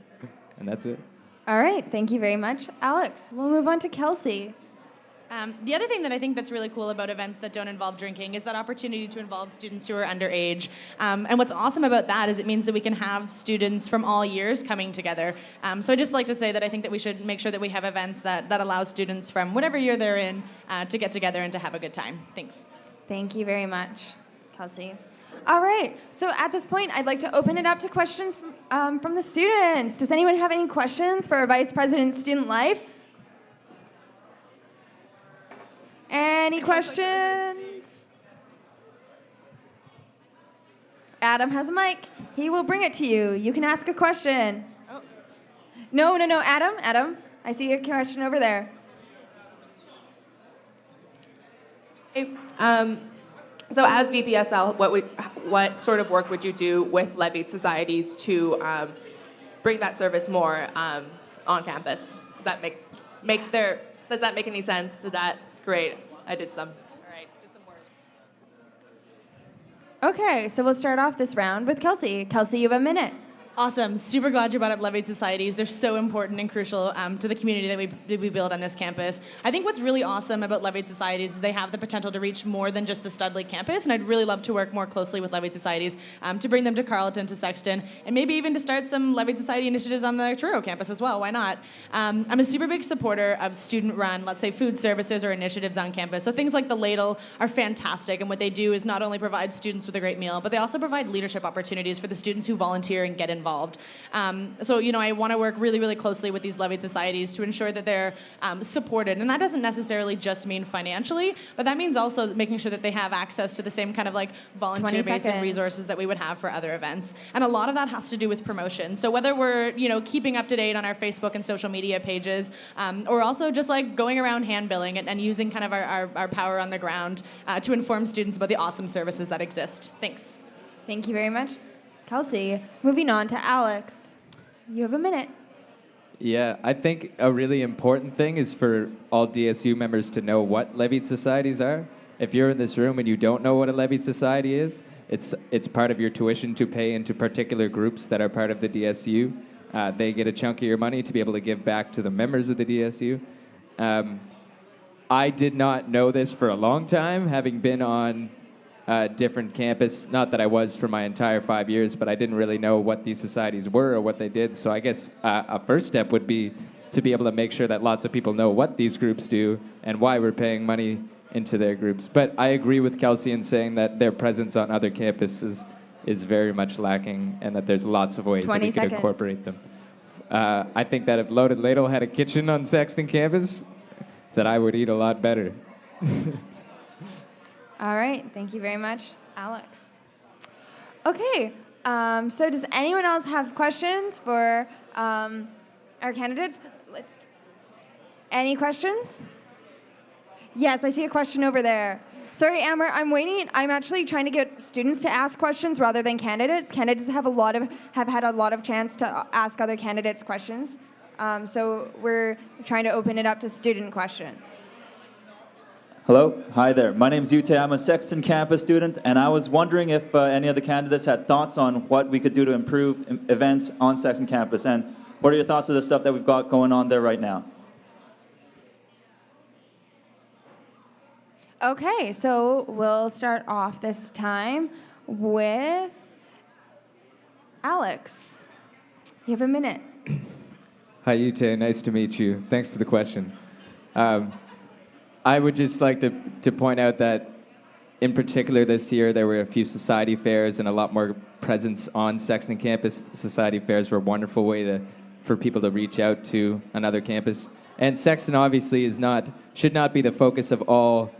And that's it. All right, thank you very much, Alex. We'll move on to Kelsey. The other thing that I think that's really cool about events that don't involve drinking is that opportunity to involve students who are underage. And what's awesome about that is it means that we can have students from all years coming together. So I'd just like to say that I think that we should make sure that we have events that allow students from whatever year they're in to get together and to have a good time. Thanks. Thank you very much, Kelsey. All right, so at this point, I'd like to open it up to questions from the students. Does anyone have any questions for our Vice President Student Life? Any questions? Adam has a mic. He will bring it to you. You can ask a question. Oh. No, Adam, I see a question over there. Hey, so as VPSL, what sort of work would you do with levied societies to bring that service more on campus? Does that make any sense? Did that? Great. I did some. All right, did some work. Okay, so we'll start off this round with Kelsey. Kelsey, you have a minute. Awesome. Super glad you brought up levied societies. They're so important and crucial to the community that we build on this campus. I think what's really awesome about levied societies is they have the potential to reach more than just the Studley campus, and I'd really love to work more closely with levied societies to bring them to Carleton, to Sexton, and maybe even to start some levied society initiatives on the Truro campus as well. Why not? I'm a super big supporter of student-run, let's say food services or initiatives on campus. So things like the Ladle are fantastic, and what they do is not only provide students with a great meal, but they also provide leadership opportunities for the students who volunteer and get involved. So, I want to work really, really closely with these levied societies to ensure that they're supported. And that doesn't necessarily just mean financially, but that means also making sure that they have access to the same kind of volunteer-based resources that we would have for other events. And a lot of that has to do with promotion. So whether we're, keeping up to date on our Facebook and social media pages, or also just going around hand-billing and using kind of our power on the ground to inform students about the awesome services that exist. Thanks. Thank you very much, Kelsey. Moving on to Alex. You have a minute. Yeah, I think a really important thing is for all DSU members to know what levied societies are. If you're in this room and you don't know what a levied society is, it's part of your tuition to pay into particular groups that are part of the DSU. They get a chunk of your money to be able to give back to the members of the DSU. I did not know this for a long time, having been on different campus. Not that I was for my entire 5 years, but I didn't really know what these societies were or what they did. So I guess a first step would be to be able to make sure that lots of people know what these groups do and why we're paying money into their groups. But I agree with Kelsey in saying that their presence on other campuses is very much lacking, and that there's lots of ways that we could incorporate them. I think that if Loaded Ladle had a kitchen on Sexton campus, that I would eat a lot better. All right, thank you very much, Alex. Okay, so does anyone else have questions for our candidates? Any questions? Yes, I see a question over there. Sorry, Amber, I'm waiting. I'm actually trying to get students to ask questions rather than candidates. Candidates have had a lot of chance to ask other candidates questions. So we're trying to open it up to student questions. Hello, hi there. My name's Ute. I'm a Sexton campus student, and I was wondering if any of the candidates had thoughts on what we could do to improve events on Sexton campus. And What are your thoughts of the stuff that we've got going on there right now? Okay, so we'll start off this time with Alex. You have a minute. Hi, Yute. Nice to meet you. Thanks for the question. I would just like to point out that, in particular this year, there were a few society fairs and a lot more presence on Sexton campus. Society fairs were a wonderful way for people to reach out to another campus. And Sexton obviously should not be the focus of all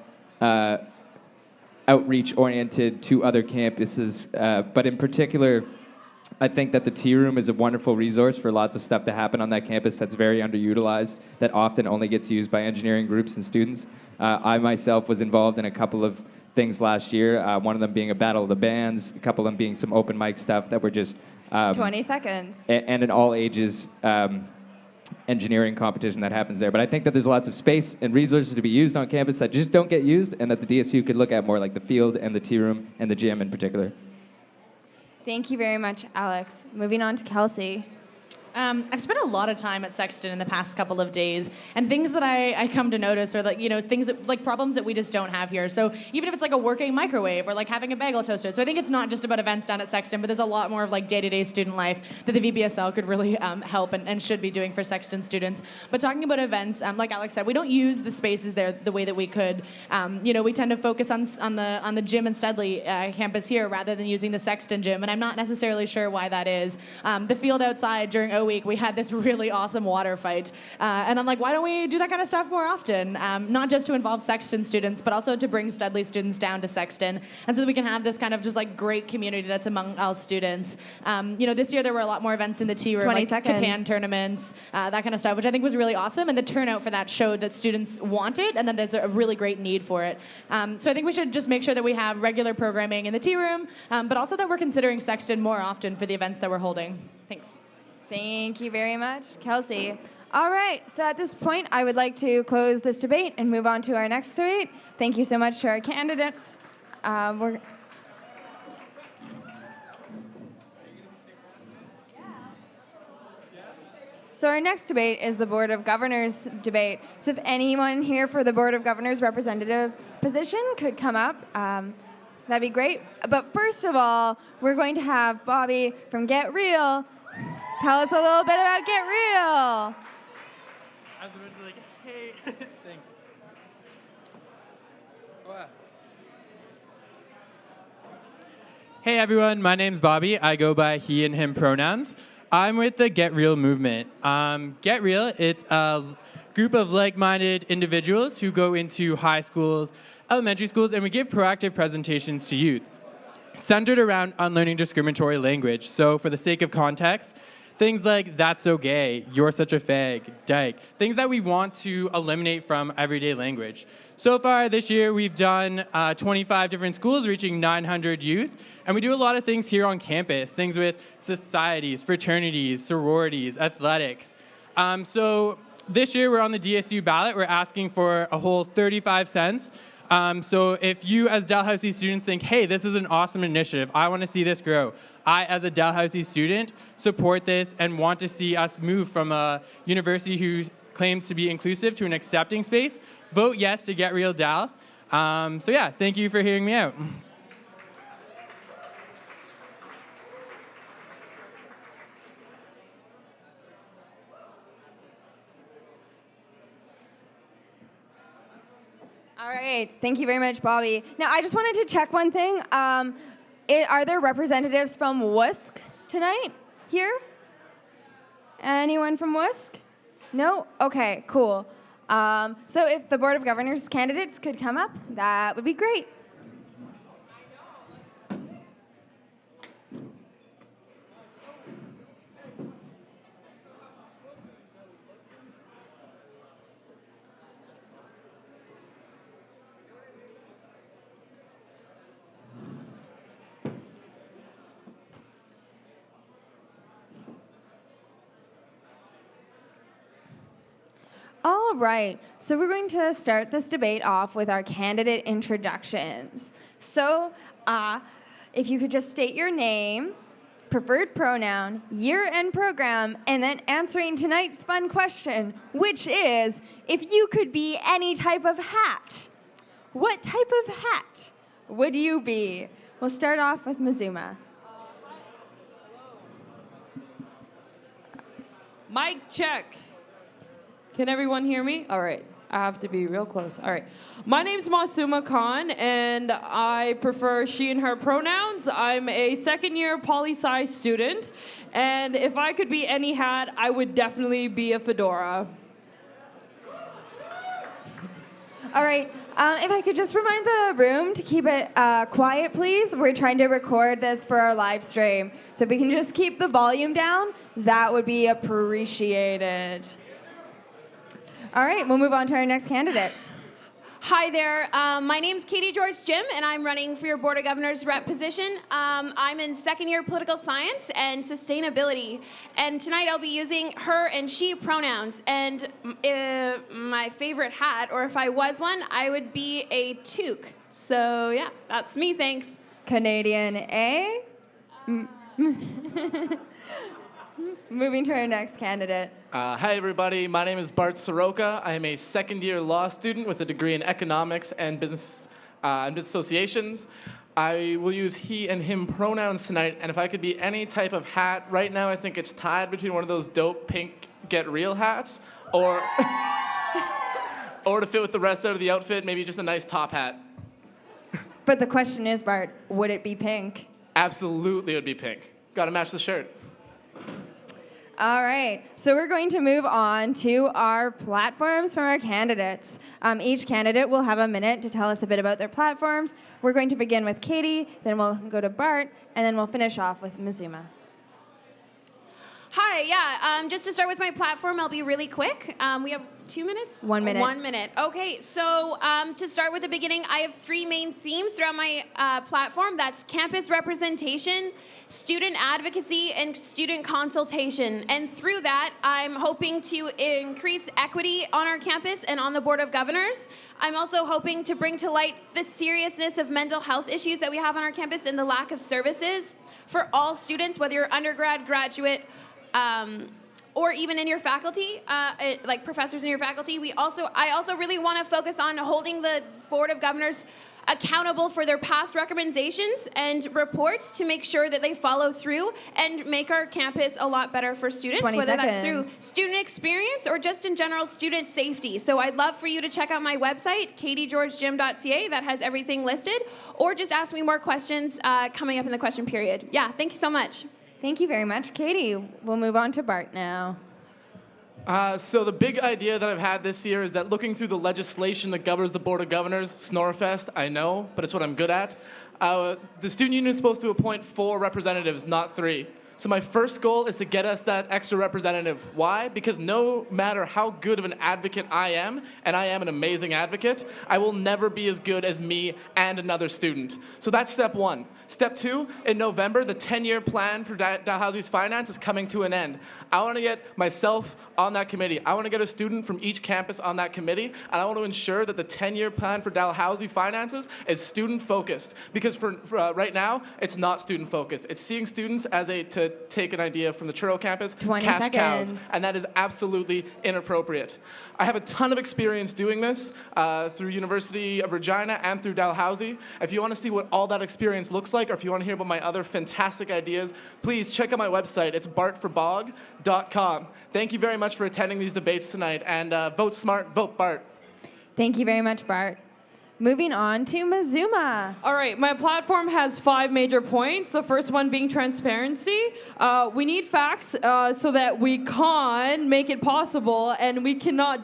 outreach oriented to other campuses, but in particular, I think that the tea room is a wonderful resource for lots of stuff to happen on that campus that's very underutilized, that often only gets used by engineering groups and students. I myself was involved in a couple of things last year, one of them being a battle of the bands, a couple of them being some open mic stuff that were just 20 seconds. And an all ages engineering competition that happens there. But I think that there's lots of space and resources to be used on campus that just don't get used, and that the DSU could look at more, like the field and the tea room and the gym in particular. Thank you very much, Alex. Moving on to Kelsey. I've spent a lot of time at Sexton in the past couple of days, and things that I come to notice are things that, like problems that we just don't have here. So even if it's like a working microwave or like having a bagel toasted. So I think it's not just about events down at Sexton, but there's a lot more of like day-to-day student life that the VBSL could really help and should be doing for Sexton students. But talking about events, like Alex said, we don't use the spaces there the way that we could. We tend to focus on the gym and Studley campus here rather than using the Sexton gym, and I'm not necessarily sure why that is. The field outside during week, we had this really awesome water fight. And I'm like, why don't we do that kind of stuff more often? Not just to involve Sexton students, but also to bring Studley students down to Sexton. And so that we can have this kind of just like great community that's among all students. This year there were a lot more events in the tea room, 20 like seconds. Catan tournaments, that kind of stuff, which I think was really awesome. And the turnout for that showed that students want it, and then there's a really great need for it. So I think we should just make sure that we have regular programming in the tea room, but also that we're considering Sexton more often for the events that we're holding. Thanks. Thank you very much, Kelsey. All right, so at this point, I would like to close this debate and move on to our next debate. Thank you so much to our candidates. So our next debate is the Board of Governors debate. So if anyone here for the Board of Governors representative position could come up, that'd be great. But first of all, we're going to have Bobby from Get Real tell us a little bit about Get Real. I was like, hey, thanks. Wow. Hey everyone, my name's Bobby. I go by he and him pronouns. I'm with the Get Real movement. Get Real, it's a group of like-minded individuals who go into high schools, elementary schools, and we give proactive presentations to youth, centered around unlearning discriminatory language. So for the sake of context, things like, that's so gay, you're such a fag, dyke, things that we want to eliminate from everyday language. So far this year, we've done 25 different schools, reaching 900 youth, and we do a lot of things here on campus, things with societies, fraternities, sororities, athletics. So this year, we're on the DSU ballot. We're asking for a whole 35 cents. So if you as Dalhousie students think, hey, this is an awesome initiative, I want to see this grow, I, as a Dalhousie student, support this and want to see us move from a university who claims to be inclusive to an accepting space. Vote yes to Get Real Dal. So yeah, thank you for hearing me out. All right, thank you very much, Bobby. Now, I just wanted to check one thing. Are there representatives from WUSC tonight here? Anyone from WUSC? No? Okay, cool. So if the Board of Governors candidates could come up, that would be great. All right, so we're going to start this debate off with our candidate introductions. So if you could just state your name, preferred pronoun, year and program, and then answering tonight's fun question, which is, if you could be any type of hat, what type of hat would you be? We'll start off with Mizuma. Mic check. Can everyone hear me? All right. I have to be real close. All right. My name's Masuma Khan, and I prefer she and her pronouns. I'm a second-year poli-sci student, and if I could be any hat, I would definitely be a fedora. All right. If I could just remind the room to keep it quiet, please. We're trying to record this for our live stream. So if we can just keep the volume down, that would be appreciated. All right, we'll move on to our next candidate. Hi there. My name's Katie George Jim, and I'm running for your Board of Governors rep position. I'm in second year political science and sustainability. And tonight I'll be using her and she pronouns. And my favorite hat, or if I was one, I would be a toque. So yeah, that's me, thanks. Canadian A. Moving to our next candidate. Hi, everybody. My name is Bart Soroka. I am a second-year law student with a degree in economics and business associations. I will use he and him pronouns tonight, and if I could be any type of hat, right now I think it's tied between one of those dope pink Get Real hats or, or to fit with the rest of the outfit, maybe just a nice top hat. But the question is, Bart, would it be pink? Absolutely, it would be pink. Got to match the shirt. All right, so we're going to move on to our platforms from our candidates. Each candidate will have a minute to tell us a bit about their platforms. We're going to begin with Katie, then we'll go to Bart, and then we'll finish off with Mizuma. Hi, yeah, just to start with my platform, I'll be really quick. We have 2 minutes? 1 minute. 1 minute. Okay, so to start with the beginning, I have 3 main themes throughout my platform. That's campus representation, student advocacy, and student consultation. And through that, I'm hoping to increase equity on our campus and on the Board of Governors. I'm also hoping to bring to light the seriousness of mental health issues that we have on our campus and the lack of services for all students, whether you're undergrad, graduate, or even in your faculty, like professors in your faculty. I also really want to focus on holding the Board of Governors accountable for their past recommendations and reports to make sure that they follow through and make our campus a lot better for students, 20 whether seconds. that's through student experience or just in general student safety. So I'd love for you to check out my website, katiegeorgegym.ca, that has everything listed, or just ask me more questions coming up in the question period. Yeah, thank you so much. Thank you very much, Katie. We'll move on to Bart now. So the big idea that I've had this year is that looking through the legislation that governs the Board of Governors, Snorefest, I know, but it's what I'm good at. The student union is supposed to appoint 4 representatives, not 3. So my first goal is to get us that extra representative. Why? Because no matter how good of an advocate I am, and I am an amazing advocate, I will never be as good as me and another student. So that's step 1. Step 2, in November, the 10-year plan for Dalhousie's finance is coming to an end. I want to get myself on that committee. I want to get a student from each campus on that committee, and I want to ensure that the 10-year plan for Dalhousie finances is student-focused. Because for right now, it's not student-focused. It's seeing students as to take an idea from the Truro campus, 20 cash seconds. cows, and that is absolutely inappropriate. I have a ton of experience doing this through University of Regina and through Dalhousie. If you want to see what all that experience looks like, or if you want to hear about my other fantastic ideas, please check out my website. It's bartforbog.com. Thank you very much for attending these debates tonight, and vote smart, vote Bart. Thank you very much, Bart. Moving on to Mizuma. All right, my platform has 5 major points. The first one being transparency. We need facts so that we can make it possible, and we cannot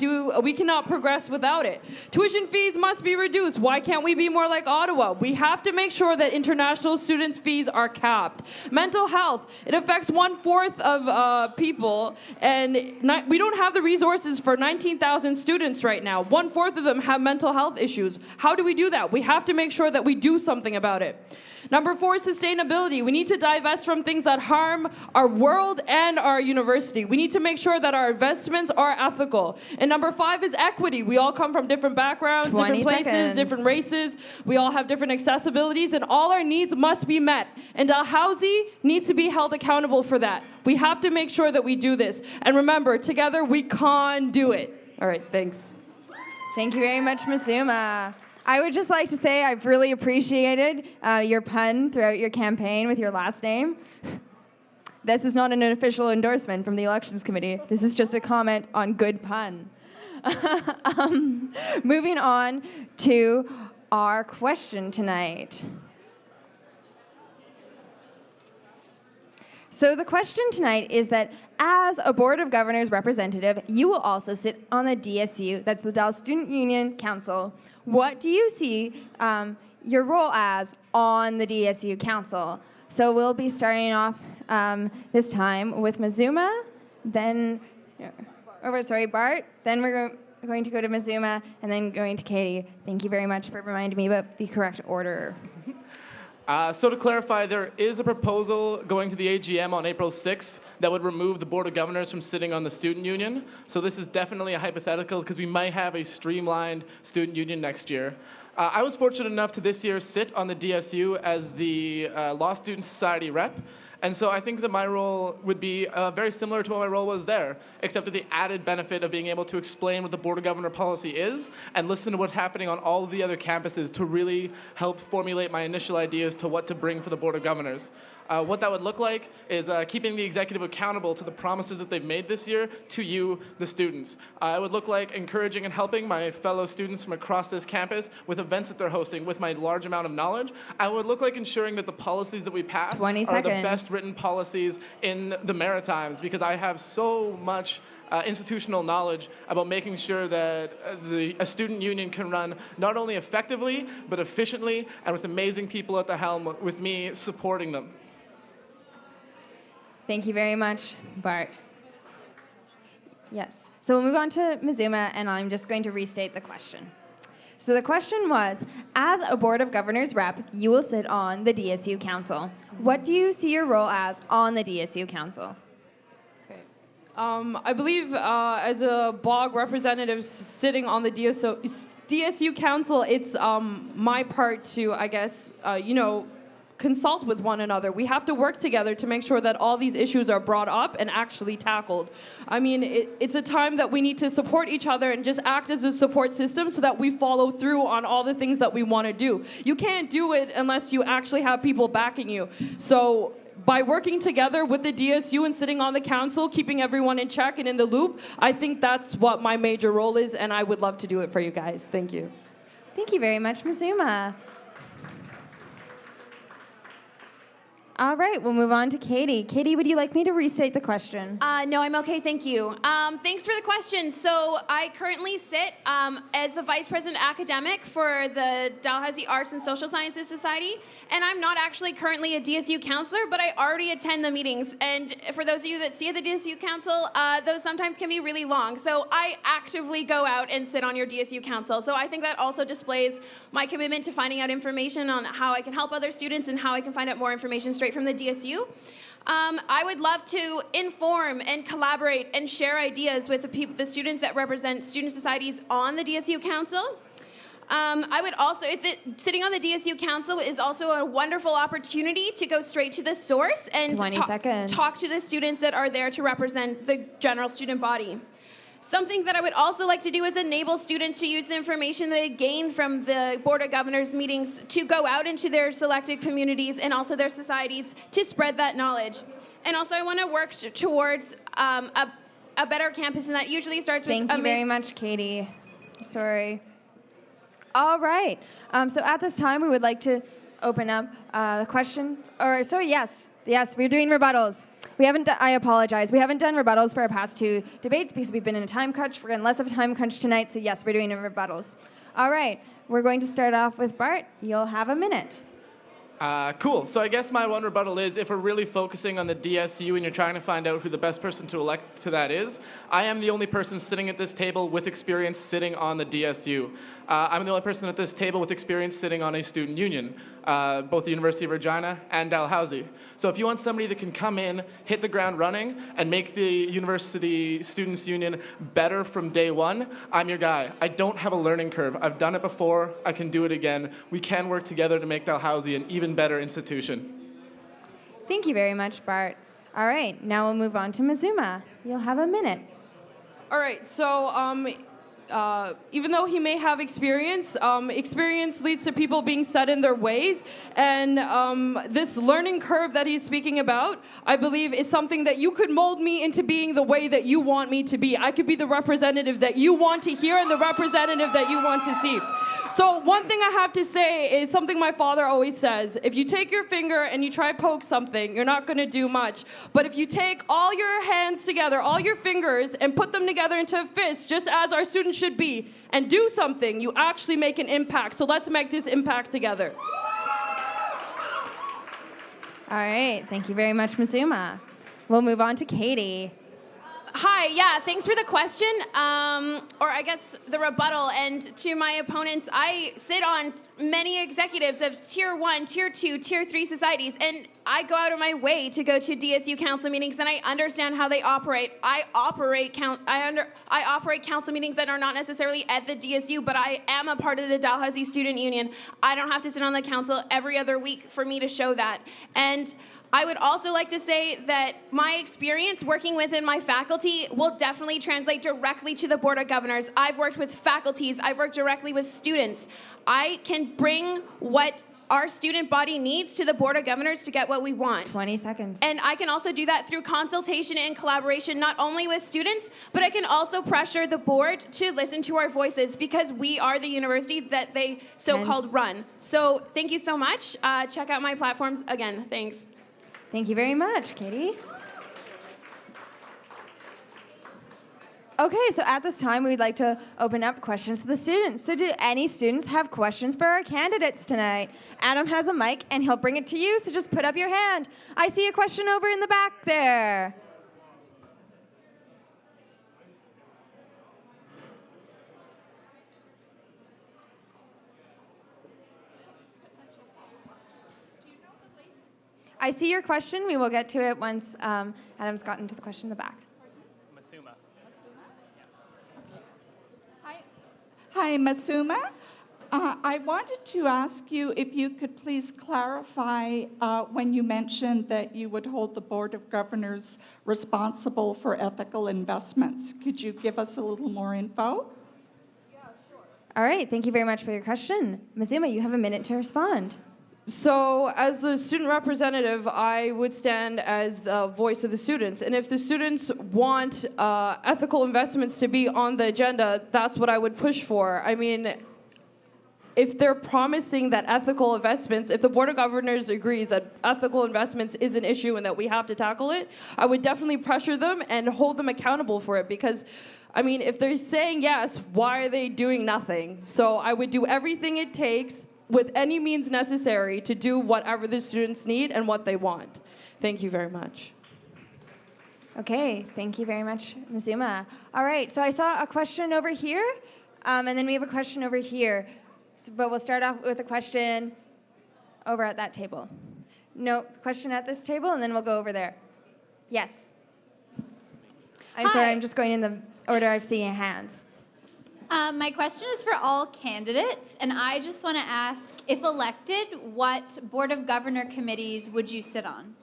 progress without it. Tuition fees must be reduced. Why can't we be more like Ottawa? We have to make sure that international students' fees are capped. Mental health. It affects 1/4 of people, and we don't have the resources for 19,000 students right now. 1/4 of them have mental health issues. How do we do that? We have to make sure that we do something about it. Number 4, sustainability. We need to divest from things that harm our world and our university. We need to make sure that our investments are ethical. And number 5 is equity. We all come from different backgrounds, 20 different places, seconds. different races. We all have different accessibilities, and all our needs must be met. And Dalhousie needs to be held accountable for that. We have to make sure that we do this. And remember, together we can do it. All right, thanks. Thank you very much, Mazuma. I would just like to say I've really appreciated your pun throughout your campaign with your last name. This is not an official endorsement from the Elections Committee. This is just a comment on good pun. Moving on to our question tonight. So the question tonight is that as a Board of Governors representative, you will also sit on the DSU, that's the Dalhousie Student Union Council. What do you see your role as on the DSU Council? So we'll be starting off this time with Mazuma, then, Bart, then we're going to go to Mazuma, and then going to Katie. Thank you very much for reminding me about the correct order. So to clarify, there is a proposal going to the AGM on April 6th that would remove the Board of Governors from sitting on the student union. So this is definitely a hypothetical because we might have a streamlined student union next year. I was fortunate enough to this year sit on the DSU as the Law Student Society rep. And so I think that my role would be very similar to what my role was there, except with the added benefit of being able to explain what the Board of Governor policy is and listen to what's happening on all of the other campuses to really help formulate my initial ideas to what to bring for the Board of Governors. What that would look like is keeping the executive accountable to the promises that they've made this year to you, the students. It would look like encouraging and helping my fellow students from across this campus with events that they're hosting with my large amount of knowledge. I would look like ensuring that the policies that we pass are the best written policies in the Maritimes, because I have so much institutional knowledge about making sure that a student union can run not only effectively, but efficiently and with amazing people at the helm with me supporting them. Thank you very much, Bart. Yes. So we'll move on to Mazuma, and I'm just going to restate the question. So the question was, as a Board of Governors rep, you will sit on the DSU Council. What do you see your role as on the DSU Council? I believe as a BOG representative sitting on the DSU Council, it's my part to, I guess, consult with one another. We have to work together to make sure that all these issues are brought up and actually tackled. I mean, it's a time that we need to support each other and just act as a support system so that we follow through on all the things that we want to do. You can't do it unless you actually have people backing you. So by working together with the DSU and sitting on the council, keeping everyone in check and in the loop, I think that's what my major role is, and I would love to do it for you guys. Thank you. Thank you very much, Mazuma. All right, we'll move on to Katie. Katie, would you like me to restate the question? No, I'm okay, thank you. Thanks for the question. So I currently sit as the Vice President Academic for the Dalhousie Arts and Social Sciences Society, and I'm not actually currently a DSU counselor, but I already attend the meetings. And for those of you that see the DSU council, those sometimes can be really long. So I actively go out and sit on your DSU council. So I think that also displays my commitment to finding out information on how I can help other students and how I can find out more information straight from the DSU. I would love to inform and collaborate and share ideas with the students that represent student societies on the DSU Council. I would also, sitting on the DSU Council is also a wonderful opportunity to go straight to the source and talk to the students that are there to represent the general student body. Something that I would also like to do is enable students to use the information that they gain from the Board of Governors meetings to go out into their selected communities and also their societies to spread that knowledge. And also I want to work towards a better campus, and that usually starts with... Thank you very much, Katie. Sorry. All right. So at this time, we would like to open up the questions. Yes, we're doing rebuttals. I apologize. We haven't done rebuttals for our past two debates because we've been in a time crunch. We're in less of a time crunch tonight, so yes, we're doing rebuttals. All right, we're going to start off with Bart. You'll have a minute. Cool. So I guess my one rebuttal is, if we're really focusing on the DSU and you're trying to find out who the best person to elect to that is, I am the only person sitting at this table with experience sitting on the DSU. I'm the only person at this table with experience sitting on a student union. both the University of Regina and Dalhousie. So if you want somebody that can come in, hit the ground running, and make the University Students' Union better from day one, I'm your guy. I don't have a learning curve. I've done it before. I can do it again. We can work together to make Dalhousie an even better institution. Thank you very much, Bart. All right, now we'll move on to Mizuma. You'll have a minute. All right, so even though he may have experience, experience leads to people being set in their ways. And this learning curve that he's speaking about, I believe, is something that you could mold me into being the way that you want me to be. I could be the representative that you want to hear and the representative that you want to see. So one thing I have to say is something my father always says. If you take your finger and you try poke something, you're not going to do much. But if you take all your hands together, all your fingers, and put them together into a fist, just as our students should be, and do something, you actually make an impact. So let's make this impact together. All right, thank you very much, Mizuma. We'll move on to Katie. Hi, yeah, thanks for the question, or I guess the rebuttal. And to my opponents, I sit on many executives of Tier 1, Tier 2, Tier 3 societies, and I go out of my way to go to DSU council meetings, and I understand how they operate. I operate council meetings that are not necessarily at the DSU, but I am a part of the Dalhousie Student Union. I don't have to sit on the council every other week for me to show that. And I would also like to say that my experience working within my faculty will definitely translate directly to the Board of Governors. I've worked with faculties. I've worked directly with students. I can bring what our student body needs to the Board of Governors to get what we want. 20 seconds. And I can also do that through consultation and collaboration, not only with students, but I can also pressure the board to listen to our voices because we are the university that they so-called run. So thank you so much. Check out my platforms again. Thanks. Thank you very much, Katie. Okay, so at this time, we'd like to open up questions to the students. So do any students have questions for our candidates tonight? Adam has a mic, and he'll bring it to you, so just put up your hand. I see a question over in the back there. I see your question. We will get to it once Adam's gotten to the question in the back. Masuma. Hi, Masuma. I wanted to ask you if you could please clarify when you mentioned that you would hold the Board of Governors responsible for ethical investments. Could you give us a little more info? All right, thank you very much for your question. Mazuma, you have a minute to respond. So as the student representative, I would stand as the voice of the students. And if the students want ethical investments to be on the agenda, that's what I would push for. I mean, if they're promising that ethical investments, if the Board of Governors agrees that ethical investments is an issue and that we have to tackle it, I would definitely pressure them and hold them accountable for it because, I mean, if they're saying yes, why are they doing nothing? So I would do everything it takes with any means necessary to do whatever the students need and what they want. Thank you very much. Okay, thank you very much, Mazuma. All right, so I saw a question over here, and then we have a question over here. But we'll start off with a question over at that table. No, question at this table, and then we'll go over there. Yes. I'm sorry, I'm just going in the order I've seen hands. My question is for all candidates, and I just want to ask, if elected, what Board of Governor committees would you sit on?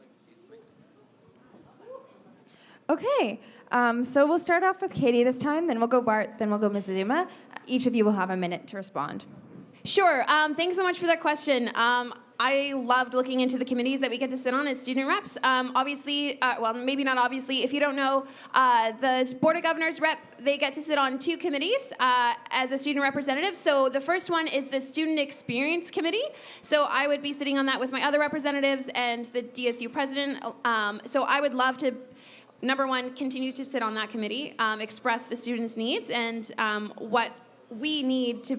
Okay, so we'll start off with Katie this time, then we'll go Bart, then we'll go Ms. Zuma. Each of you will have a minute to respond. Sure. Thanks so much for that question. I loved looking into the committees that we get to sit on as student reps. Obviously, well, maybe not obviously, if you don't know, the Board of Governors rep, they get to sit on 2 committees as a student representative. So the first one is the Student Experience Committee. So I would be sitting on that with my other representatives and the DSU president. So I would love to, number one, continue to sit on that committee, express the students' needs and what we need to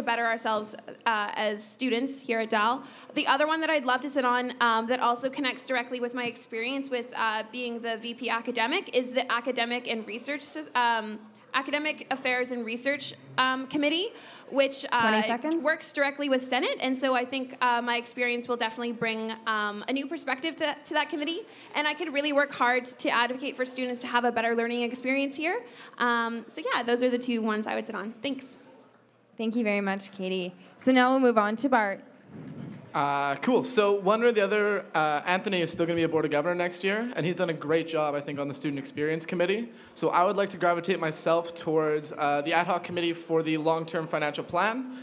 better ourselves as students here at Dal. The other one that I'd love to sit on that also connects directly with my experience with being the VP academic is the Academic and Research Academic Affairs and Research Committee, which 20 seconds. works directly with Senate. And so I think my experience will definitely bring a new perspective to that committee. And I could really work hard to advocate for students to have a better learning experience here. So yeah, those are the two ones I would sit on. Thanks. Thank you very much, Katie. So now we'll move on to Bart. Cool. So one or the other, Anthony is still going to be a Board of Governor next year, and he's done a great job, I think, on the Student Experience Committee. So I would like to gravitate myself towards the ad hoc committee for the long-term financial plan,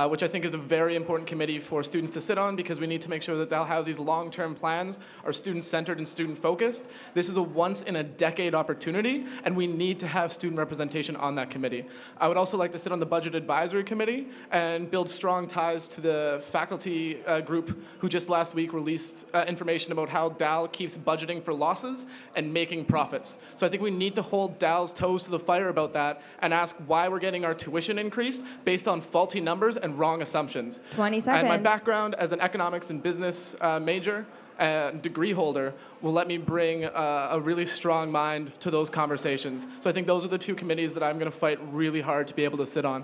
which I think is a very important committee for students to sit on because we need to make sure that Dalhousie's long-term plans are student-centered and student-focused. This is a once-in-a-decade opportunity, and we need to have student representation on that committee. I would also like to sit on the Budget Advisory Committee and build strong ties to the faculty group who just last week released information about how Dal keeps budgeting for losses and making profits. So I think we need to hold Dal's toes to the fire about that and ask why we're getting our tuition increased based on faulty numbers and wrong assumptions. 20 seconds. And my background as an economics and business major and degree holder will let me bring a really strong mind to those conversations. So I think those are the two committees that I'm going to fight really hard to be able to sit on.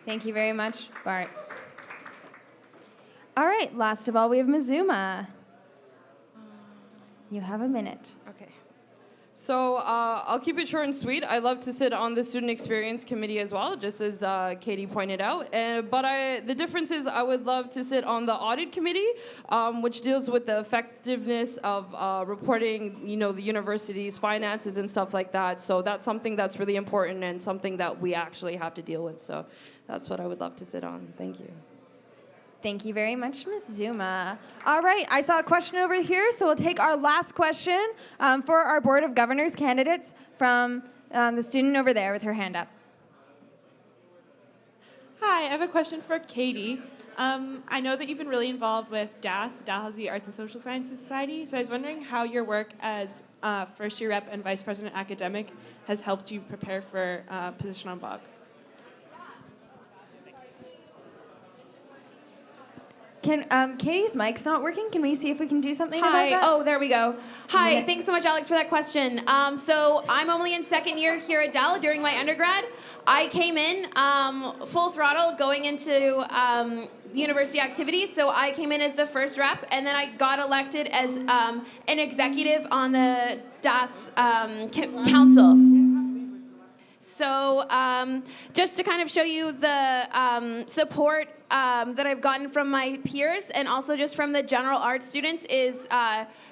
Thank you very much, Bart. All right, last of all, we have Mizuma. You have a minute. Okay. So I'll keep it short and sweet. I love to sit on the Student Experience Committee as well, just as Katie pointed out. But the difference is I would love to sit on the Audit Committee, which deals with the effectiveness of reporting, the university's finances and stuff like that. So that's something that's really important and something that we actually have to deal with. So that's what I would love to sit on. Thank you. Thank you very much, Ms. Zuma. All right, I saw a question over here, so we'll take our last question for our Board of Governors candidates from the student over there with her hand up. Hi, I have a question for Katie. I know that you've been really involved with DAS, the Dalhousie Arts and Social Sciences Society, so I was wondering how your work as first-year rep and vice president academic has helped you prepare for position on BOG. Katie's mic's not working. Can we see if we can do something about Hi. that? Oh, there we go. Hi. Yeah. Thanks so much, Alex, for that question. So I'm only in second year here at Dal during my undergrad. I came in full throttle going into university activities. So I came in as the first rep, and then I got elected as an executive on the DAS council. So just to kind of show you the support that I've gotten from my peers and also just from the general arts students is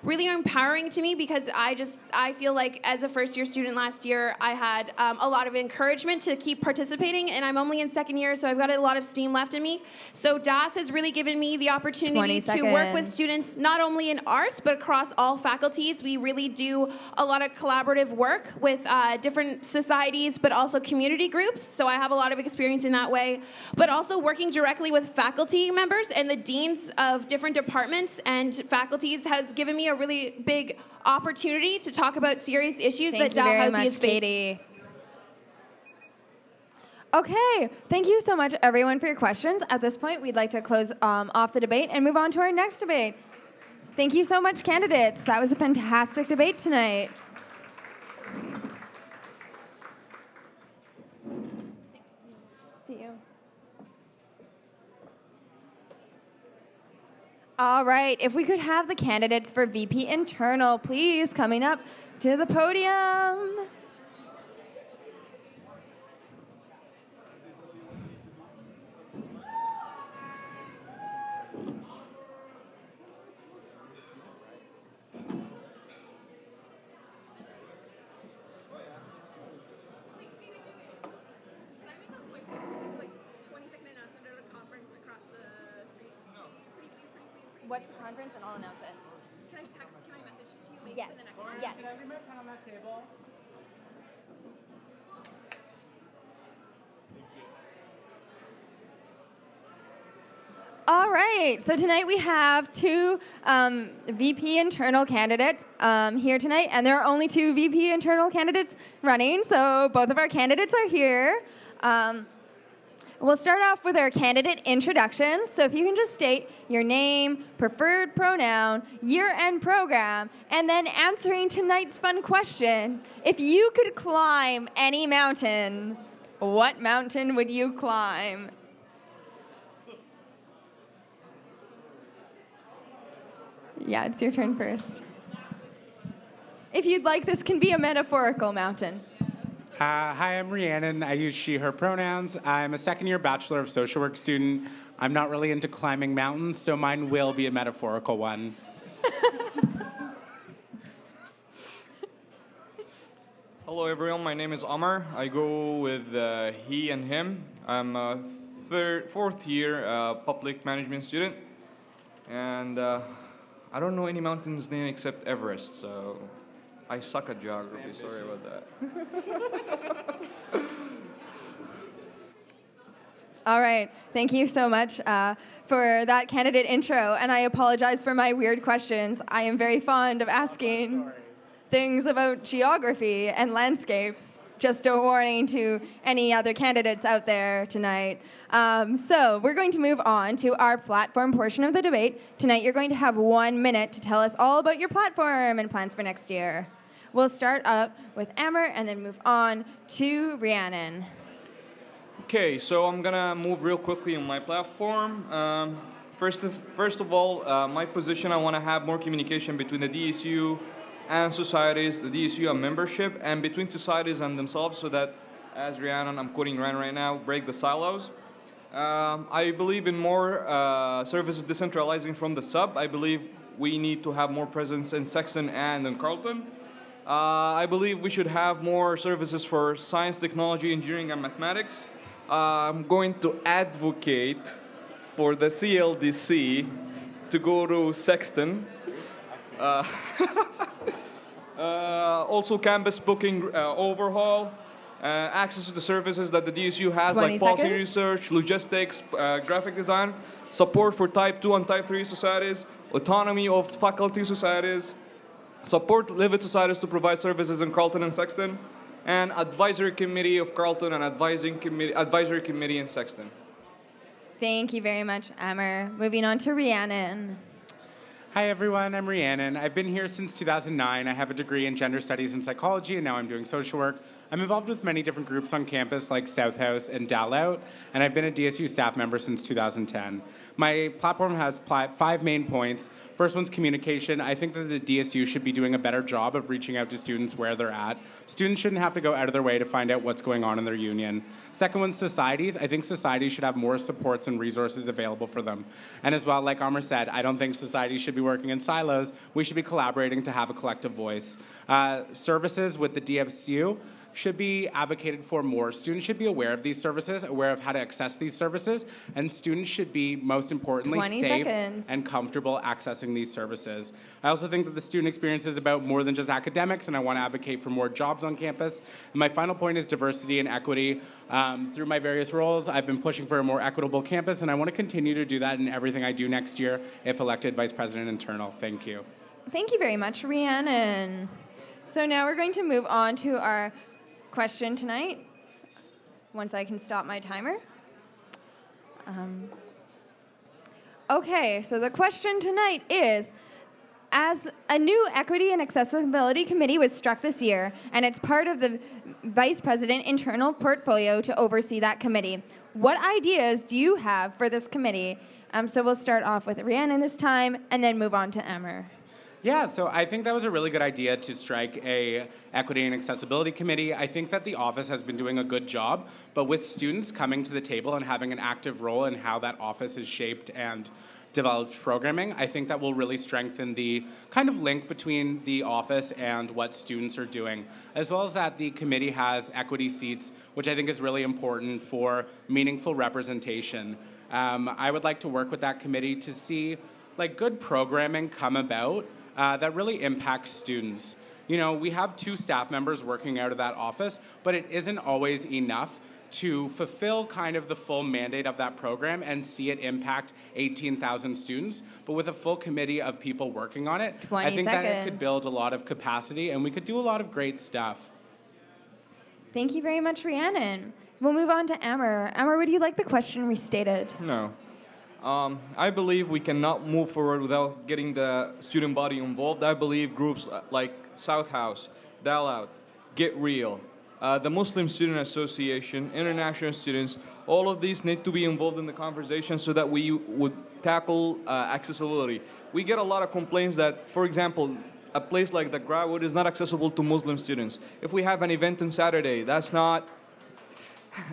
really empowering to me because I feel like as a first year student last year, I had a lot of encouragement to keep participating, and I'm only in second year, so I've got a lot of steam left in me. So DAS has really given me the opportunity to work with students not only in arts, but across all faculties. We really do a lot of collaborative work with different societies, but also community groups. So I have a lot of experience in that way, but also working directly with faculty members and the deans of different departments and faculties has given me a really big opportunity to talk about serious issues that Dalhousie is facing. Katie. Okay, thank you so much, everyone, for your questions. At this point, we'd like to close off the debate and move on to our next debate. Thank you so much, candidates. That was a fantastic debate tonight. See you. All right, if we could have the candidates for VP Internal, please, coming up to the podium. What's the conference, and I'll announce it. Can I message you maybe Yes. for the next one? Yes. Can I leave my pen on that table? All right, so tonight we have two VP internal candidates here tonight, and there are only two VP internal candidates running, so both of our candidates are here. We'll start off with our candidate introductions. So if you can just state your name, preferred pronoun, year-end program, and then answering tonight's fun question. If you could climb any mountain, what mountain would you climb? Yeah, it's your turn first. If you'd like, this can be a metaphorical mountain. Hi, I'm Rhiannon. I use she, her pronouns. I'm a second-year Bachelor of Social Work student. I'm not really into climbing mountains, so mine will be a metaphorical one. Hello, everyone. My name is Amar. I go with he and him. I'm a fourth year public management student. And I don't know any mountain's name except Everest, so I suck at geography. Sorry about that. All right. Thank you so much for that candidate intro. And I apologize for my weird questions. I am very fond of asking things about geography and landscapes. Just a warning to any other candidates out there tonight. So we're going to move on to our platform portion of the debate. Tonight you're going to have 1 minute to tell us all about your platform and plans for next year. We'll start up with Amber and then move on to Rhiannon. Okay, so I'm gonna move real quickly on my platform. First of all, my position, I want to have more communication between the DSU and societies, the DSU and membership, and between societies and themselves, so that, as Rhiannon, I'm quoting Rhiannon right now, break the silos. I believe in more services decentralizing from the sub. I believe we need to have more presence in Sexton and in Carleton. I believe we should have more services for science, technology, engineering, and mathematics. I'm going to advocate for the CLDC to go to Sexton. Also, campus booking overhaul, access to the services that the DSU has, like policy research, logistics, graphic design, support for Type 2 and Type 3 societies, autonomy of faculty societies, support Levitt societies to provide services in Carleton and Sexton, and advisory committee of Carleton and advisory committee in Sexton. Thank you very much, Amber. Moving on to Rhiannon. Hi, everyone. I'm Rhiannon. I've been here since 2009. I have a degree in gender studies and psychology, and now I'm doing social work. I'm involved with many different groups on campus, like South House and Dalhousie, and I've been a DSU staff member since 2010. My platform has 5 main points. First one's communication. I think that the DSU should be doing a better job of reaching out to students where they're at. Students shouldn't have to go out of their way to find out what's going on in their union. Second one's societies. I think societies should have more supports and resources available for them. And as well, like Amr said, I don't think societies should be working in silos. We should be collaborating to have a collective voice. Services with the DSU should be advocated for more. Students should be aware of these services, aware of how to access these services, and students should be, most importantly, 20 safe seconds. and comfortable accessing these services. I also think that the student experience is about more than just academics, and I want to advocate for more jobs on campus. And my final point is diversity and equity. Through my various roles, I've been pushing for a more equitable campus, and I want to continue to do that in everything I do next year if elected Vice President Internal. Thank you. Thank you very much, Rhiannon. So now we're going to move on to our question tonight, once I can stop my timer. Okay, so the question tonight is, as a new Equity and Accessibility Committee was struck this year, and it's part of the Vice President internal portfolio to oversee that committee, what ideas do you have for this committee? So we'll start off with Rhiannon this time, and then move on to Amr. Yeah, so I think that was a really good idea to strike a Equity and Accessibility Committee. I think that the office has been doing a good job, but with students coming to the table and having an active role in how that office is shaped and developed programming, I think that will really strengthen the kind of link between the office and what students are doing, as well as that the committee has equity seats, which I think is really important for meaningful representation. I would like to work with that committee to see good programming come about that really impacts students. You know, we have 2 staff members working out of that office, but it isn't always enough to fulfill kind of the full mandate of that program and see it impact 18,000 students. But with a full committee of people working on it, I think that it could build a lot of capacity and we could do a lot of great stuff. Thank you very much, Rhiannon. We'll move on to Amber. Amber, would you like the question restated? No. I believe we cannot move forward without getting the student body involved. I believe groups like South House, Dalhousie, Get Real, the Muslim Student Association, international students, all of these need to be involved in the conversation so that we would tackle accessibility. We get a lot of complaints that, for example, a place like the Grawood is not accessible to Muslim students. If we have an event on Saturday, that's not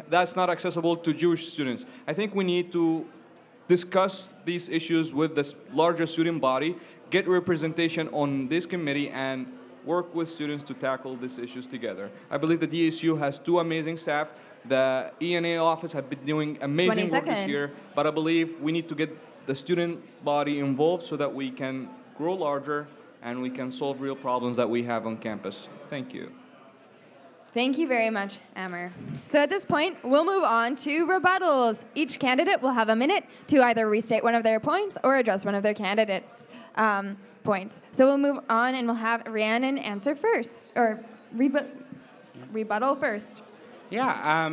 accessible to Jewish students. I think we need to discuss these issues with the larger student body, get representation on this committee, and work with students to tackle these issues together. I believe the DSU has 2 amazing staff. The ENA office have been doing amazing work this year, but I believe we need to get the student body involved so that we can grow larger and we can solve real problems that we have on campus. Thank you. Thank you very much, Amber. So at this point, we'll move on to rebuttals. Each candidate will have a minute to either restate one of their points or address one of their candidates' points. So we'll move on and we'll have Rhiannon answer first, or rebuttal first. Yeah,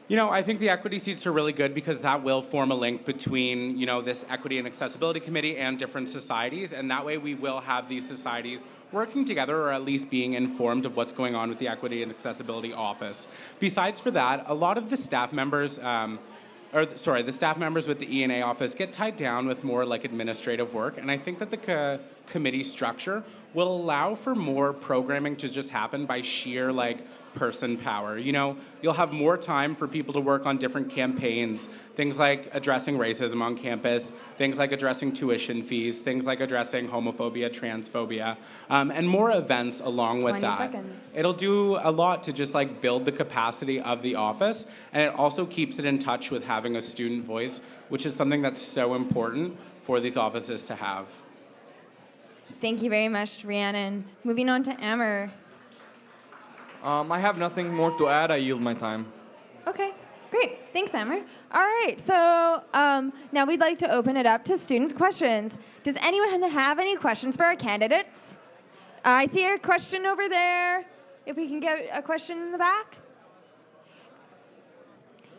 I think the equity seats are really good because that will form a link between, this Equity and Accessibility Committee and different societies, and that way we will have these societies working together or at least being informed of what's going on with the Equity and Accessibility Office. Besides for that, a lot of the staff members, the staff members with the ENA office get tied down with more like administrative work, and I think that the committee structure will allow for more programming to just happen by sheer person power. You'll have more time for people to work on different campaigns, things like addressing racism on campus, things like addressing tuition fees, things like addressing homophobia, transphobia, and more events along with 20 that. seconds. It'll do a lot to just build the capacity of the office, and it also keeps it in touch with having a student voice, which is something that's so important for these offices to have. Thank you very much, Rhiannon. Moving on to Amber. I have nothing more to add. I yield my time. Okay, great. Thanks, Amber. All right, so now we'd like to open it up to student questions. Does anyone have any questions for our candidates? I see a question over there. If we can get a question in the back.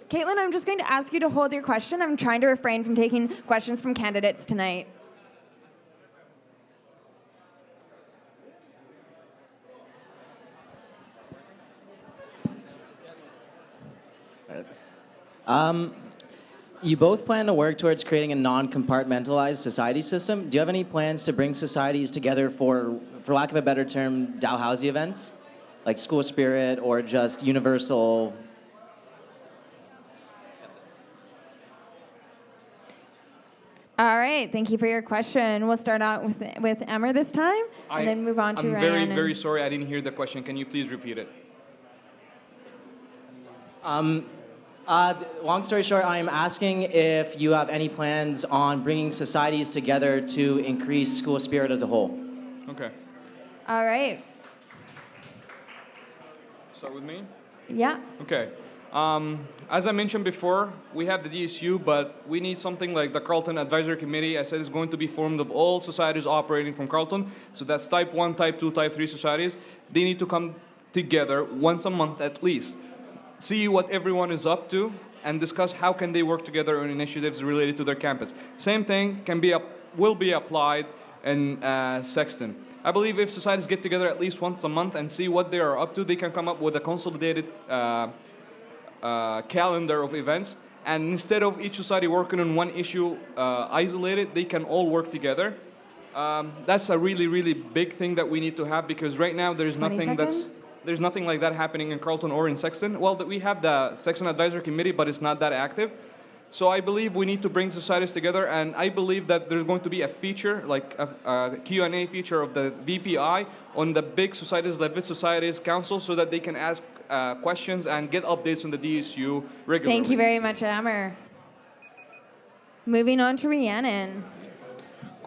Caitlin, I'm just going to ask you to hold your question. I'm trying to refrain from taking questions from candidates tonight. You both plan to work towards creating a non-compartmentalized society system. Do you have any plans to bring societies together for lack of a better term, Dalhousie events? Like school spirit or just universal? All right, thank you for your question. We'll start out with Emmer this time, and then move on to I'm Ryan. very sorry I didn't hear the question. Can you please repeat it? Long story short, I'm asking if you have any plans on bringing societies together to increase school spirit as a whole. Okay. All right. Start with me? Yeah. Okay. As I mentioned before, we have the DSU, but we need something like the Carleton Advisory Committee. I said it's going to be formed of all societies operating from Carleton. So that's Type 1, Type 2, Type 3 societies. They need to come together once a month at least, see what everyone is up to, and discuss how can they work together on initiatives related to their campus. Same thing will be applied in Sexton. I believe if societies get together at least once a month and see what they are up to, they can come up with a consolidated calendar of events. And instead of each society working on one issue isolated, they can all work together. That's a really, really big thing that we need to have, because right now there's nothing like that happening in Carleton or in Sexton. Well, we have the Sexton Advisory Committee, but it's not that active. So I believe we need to bring societies together, and I believe that there's going to be a feature, like a Q&A feature of the VPI on the big societies, Levitt Societies Council, so that they can ask questions and get updates on the DSU regularly. Thank you very much, Ammer. Moving on to Rhiannon.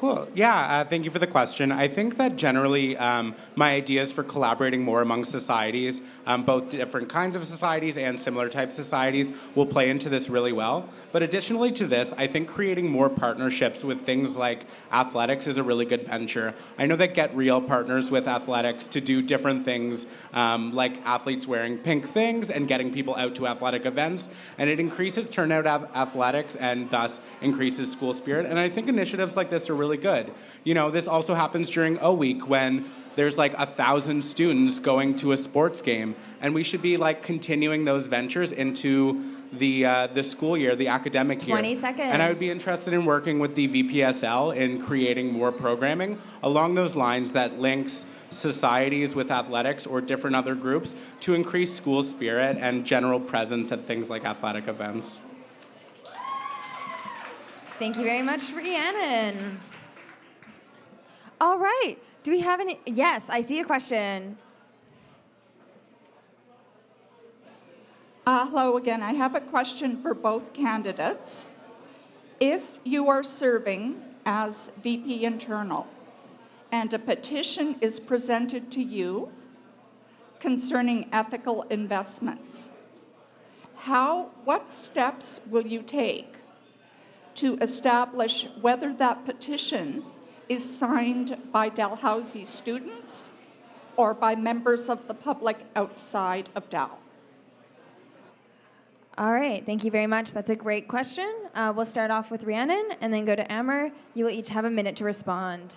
Cool. Yeah, thank you for the question. I think that generally my ideas for collaborating more among societies, both different kinds of societies and similar type societies, will play into this really well. But additionally to this, I think creating more partnerships with things like athletics is a really good venture. I know that Get Real partners with athletics to do different things, like athletes wearing pink things and getting people out to athletic events, and it increases turnout of athletics and thus increases school spirit. And I think initiatives like this are really good. You know, this also happens during O Week when there's like 1,000 students going to a sports game, and we should be like continuing those ventures into the school year, the academic year. 20 seconds. And I would be interested in working with the VPSL in creating more programming along those lines that links societies with athletics or different other groups to increase school spirit and general presence at things like athletic events. Thank you very much, Rhiannon. All right. Do we have any? Yes, I see a question. Hello again. I have a question for both candidates. If you are serving as VP Internal and a petition is presented to you concerning ethical investments, what steps will you take to establish whether that petition is signed by Dalhousie students or by members of the public outside of Dal? All right, thank you very much. That's a great question. We'll start off with Rhiannon and then go to Amber. You will each have a minute to respond.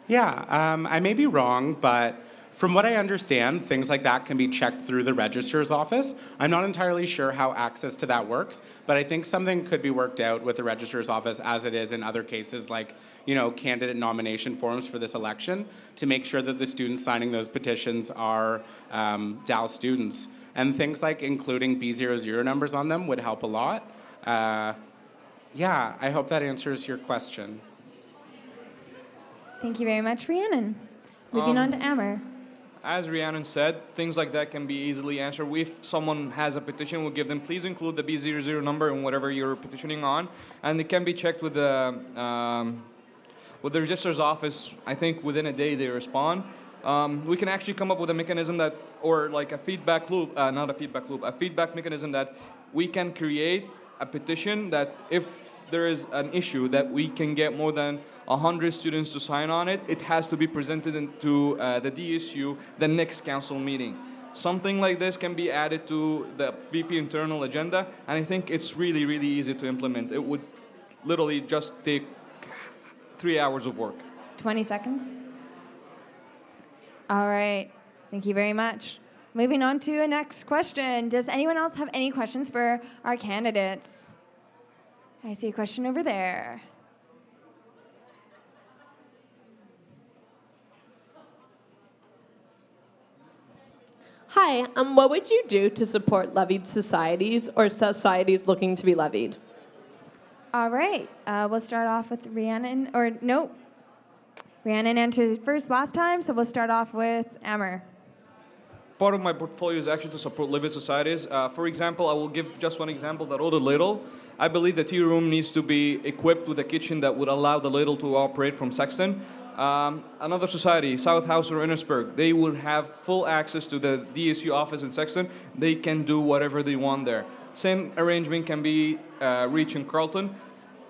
Yeah, I may be wrong, but from what I understand, things like that can be checked through the registrar's office. I'm not entirely sure how access to that works, but I think something could be worked out with the registrar's office as it is in other cases like, you know, candidate nomination forms for this election to make sure that the students signing those petitions are DAL students. And things like including B00 numbers on them would help a lot. Yeah, I hope that answers your question. Thank you very much, Rhiannon. Moving on to Amber. As Rhiannon said, things like that can be easily answered. If someone has a petition, we'll give them, please include the B00 number in whatever you're petitioning on. And it can be checked with the registrar's office. I think within a day they respond. We can actually come up with a mechanism that, or like a feedback loop, not a feedback loop, a feedback mechanism that we can create a petition that if there is an issue that we can get more than 100 students to sign on it, it has to be presented to the DSU the next council meeting. Something like this can be added to the VP internal agenda, and I think it's really, really easy to implement. It would literally just take 3 hours of work. 20 seconds. All right. Thank you very much. Moving on to a next question. Does anyone else have any questions for our candidates? I see a question over there. Hi, what would you do to support levied societies or societies looking to be levied? All right. We'll start off with Rhiannon, or nope. Rhiannon answered first last time, so we'll start off with Amber. Part of my portfolio is actually to support levied societies. For example, I will give just one example, the Road Ladle. I believe the tea room needs to be equipped with a kitchen that would allow the ladle to operate from Sexton. Another society, South House or Innisburg, they will have full access to the DSU office in Sexton. They can do whatever they want there. Same arrangement can be reached in Carlton.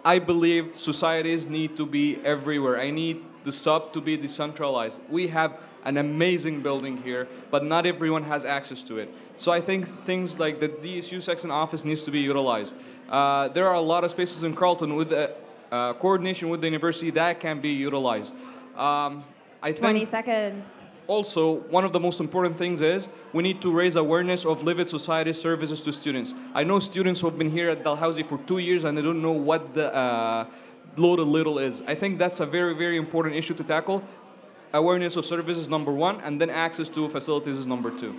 I believe societies need to be everywhere. I need the sub to be decentralized. We have an amazing building here, but not everyone has access to it. So I think things like the DSU Sexton office needs to be utilized. There are a lot of spaces in Carlton with coordination with the university that can be utilized. I think 20 seconds. Also, one of the most important things is we need to raise awareness of levied society services to students. I know students who have been here at Dalhousie for 2 years and they don't know what the loaded little is. I think that's a very, very important issue to tackle. Awareness of services, number one, and then access to facilities is number two.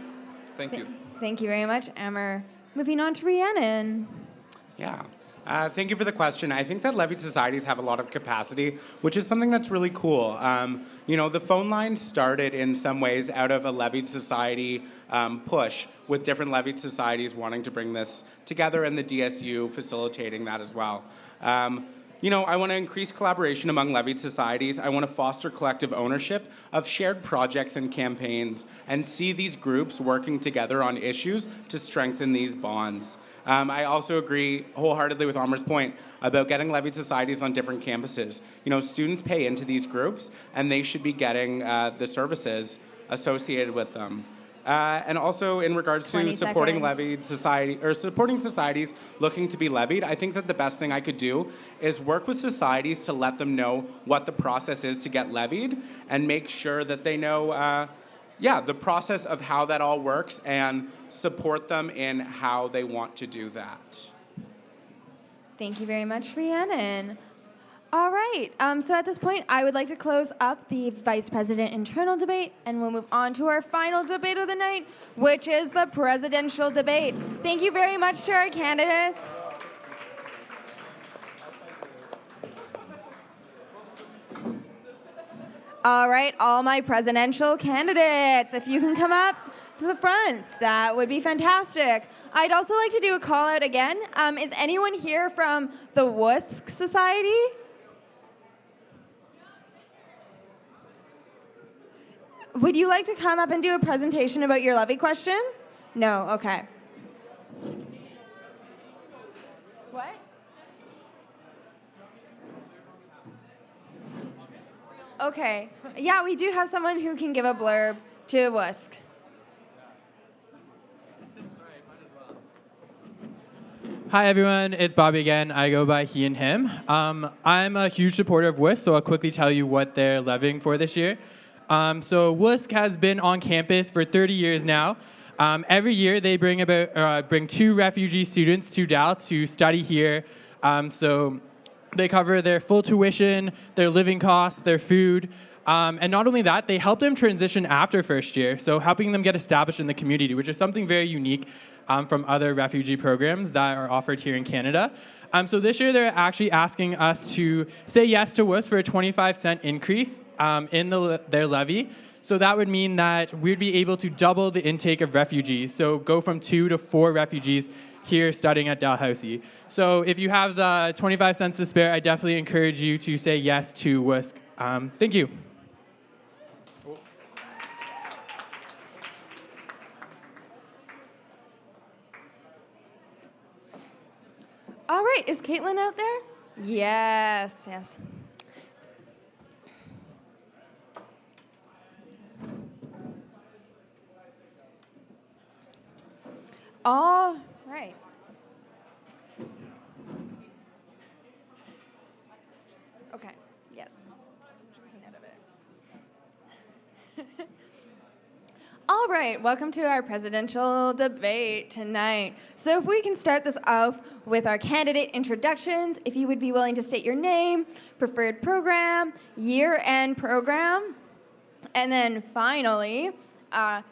Thank you. Thank you very much, Amber. Moving on to Rhiannon. Yeah. Thank you for the question. I think that levied societies have a lot of capacity, which is something that's really cool. You know, the phone line started in some ways out of a levied society push, with different levied societies wanting to bring this together and the DSU facilitating that as well. I want to increase collaboration among levied societies. I want to foster collective ownership of shared projects and campaigns and see these groups working together on issues to strengthen these bonds. I also agree wholeheartedly with Amar's point about getting levied societies on different campuses. Students pay into these groups, and they should be getting the services associated with them. And also in regards to supporting levied society or supporting societies looking to be levied, I think that the best thing I could do is work with societies to let them know what the process is to get levied and make sure that they know, the process of how that all works and support them in how they want to do that. Thank you very much, Rhiannon. All right, so at this point, I would like to close up the Vice President internal debate, and we'll move on to our final debate of the night, which is the presidential debate. Thank you very much to our candidates. All right, all my presidential candidates, if you can come up to the front, that would be fantastic. I'd also like to do a call out again. Is anyone here from the WUSC Society? Would you like to come up and do a presentation about your levy question? No, okay. What? Okay. Yeah, we do have someone who can give a blurb to WUSC. Hi everyone, it's Bobby again. I go by he and him. I'm a huge supporter of WUSC, so I'll quickly tell you what they're levying for this year. So WUSC has been on campus for 30 years now. Every year they bring 2 refugee students to Dal to study here. So they cover their full tuition, their living costs, their food. And not only that, they help them transition after first year, so helping them get established in the community, which is something very unique from other refugee programs that are offered here in Canada. So this year they're actually asking us to say yes to WUSC for a 25-cent increase in their levy. So that would mean that we'd be able to double the intake of refugees, so go from 2 to 4 refugees here studying at Dalhousie. So if you have the 25 cents to spare, I definitely encourage you to say yes to WUSC. Thank you. All right, is Caitlin out there? Yes, yes. All right. Okay, yes. All right, welcome to our presidential debate tonight. So if we can start this off with our candidate introductions, if you would be willing to state your name, preferred program, year-end program, and then finally,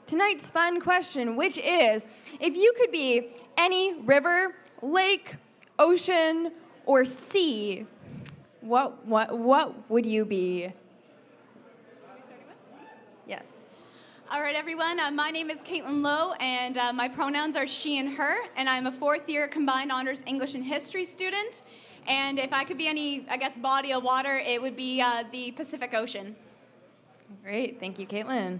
tonight's fun question, which is, if you could be any river, lake, ocean, or sea, what would you be? Yes. All right, everyone. My name is Caitlin Lowe, and my pronouns are she and her, and I'm a 4th-year combined honors English and history student. And if I could be any, body of water, it would be the Pacific Ocean. Great. Thank you, Caitlin.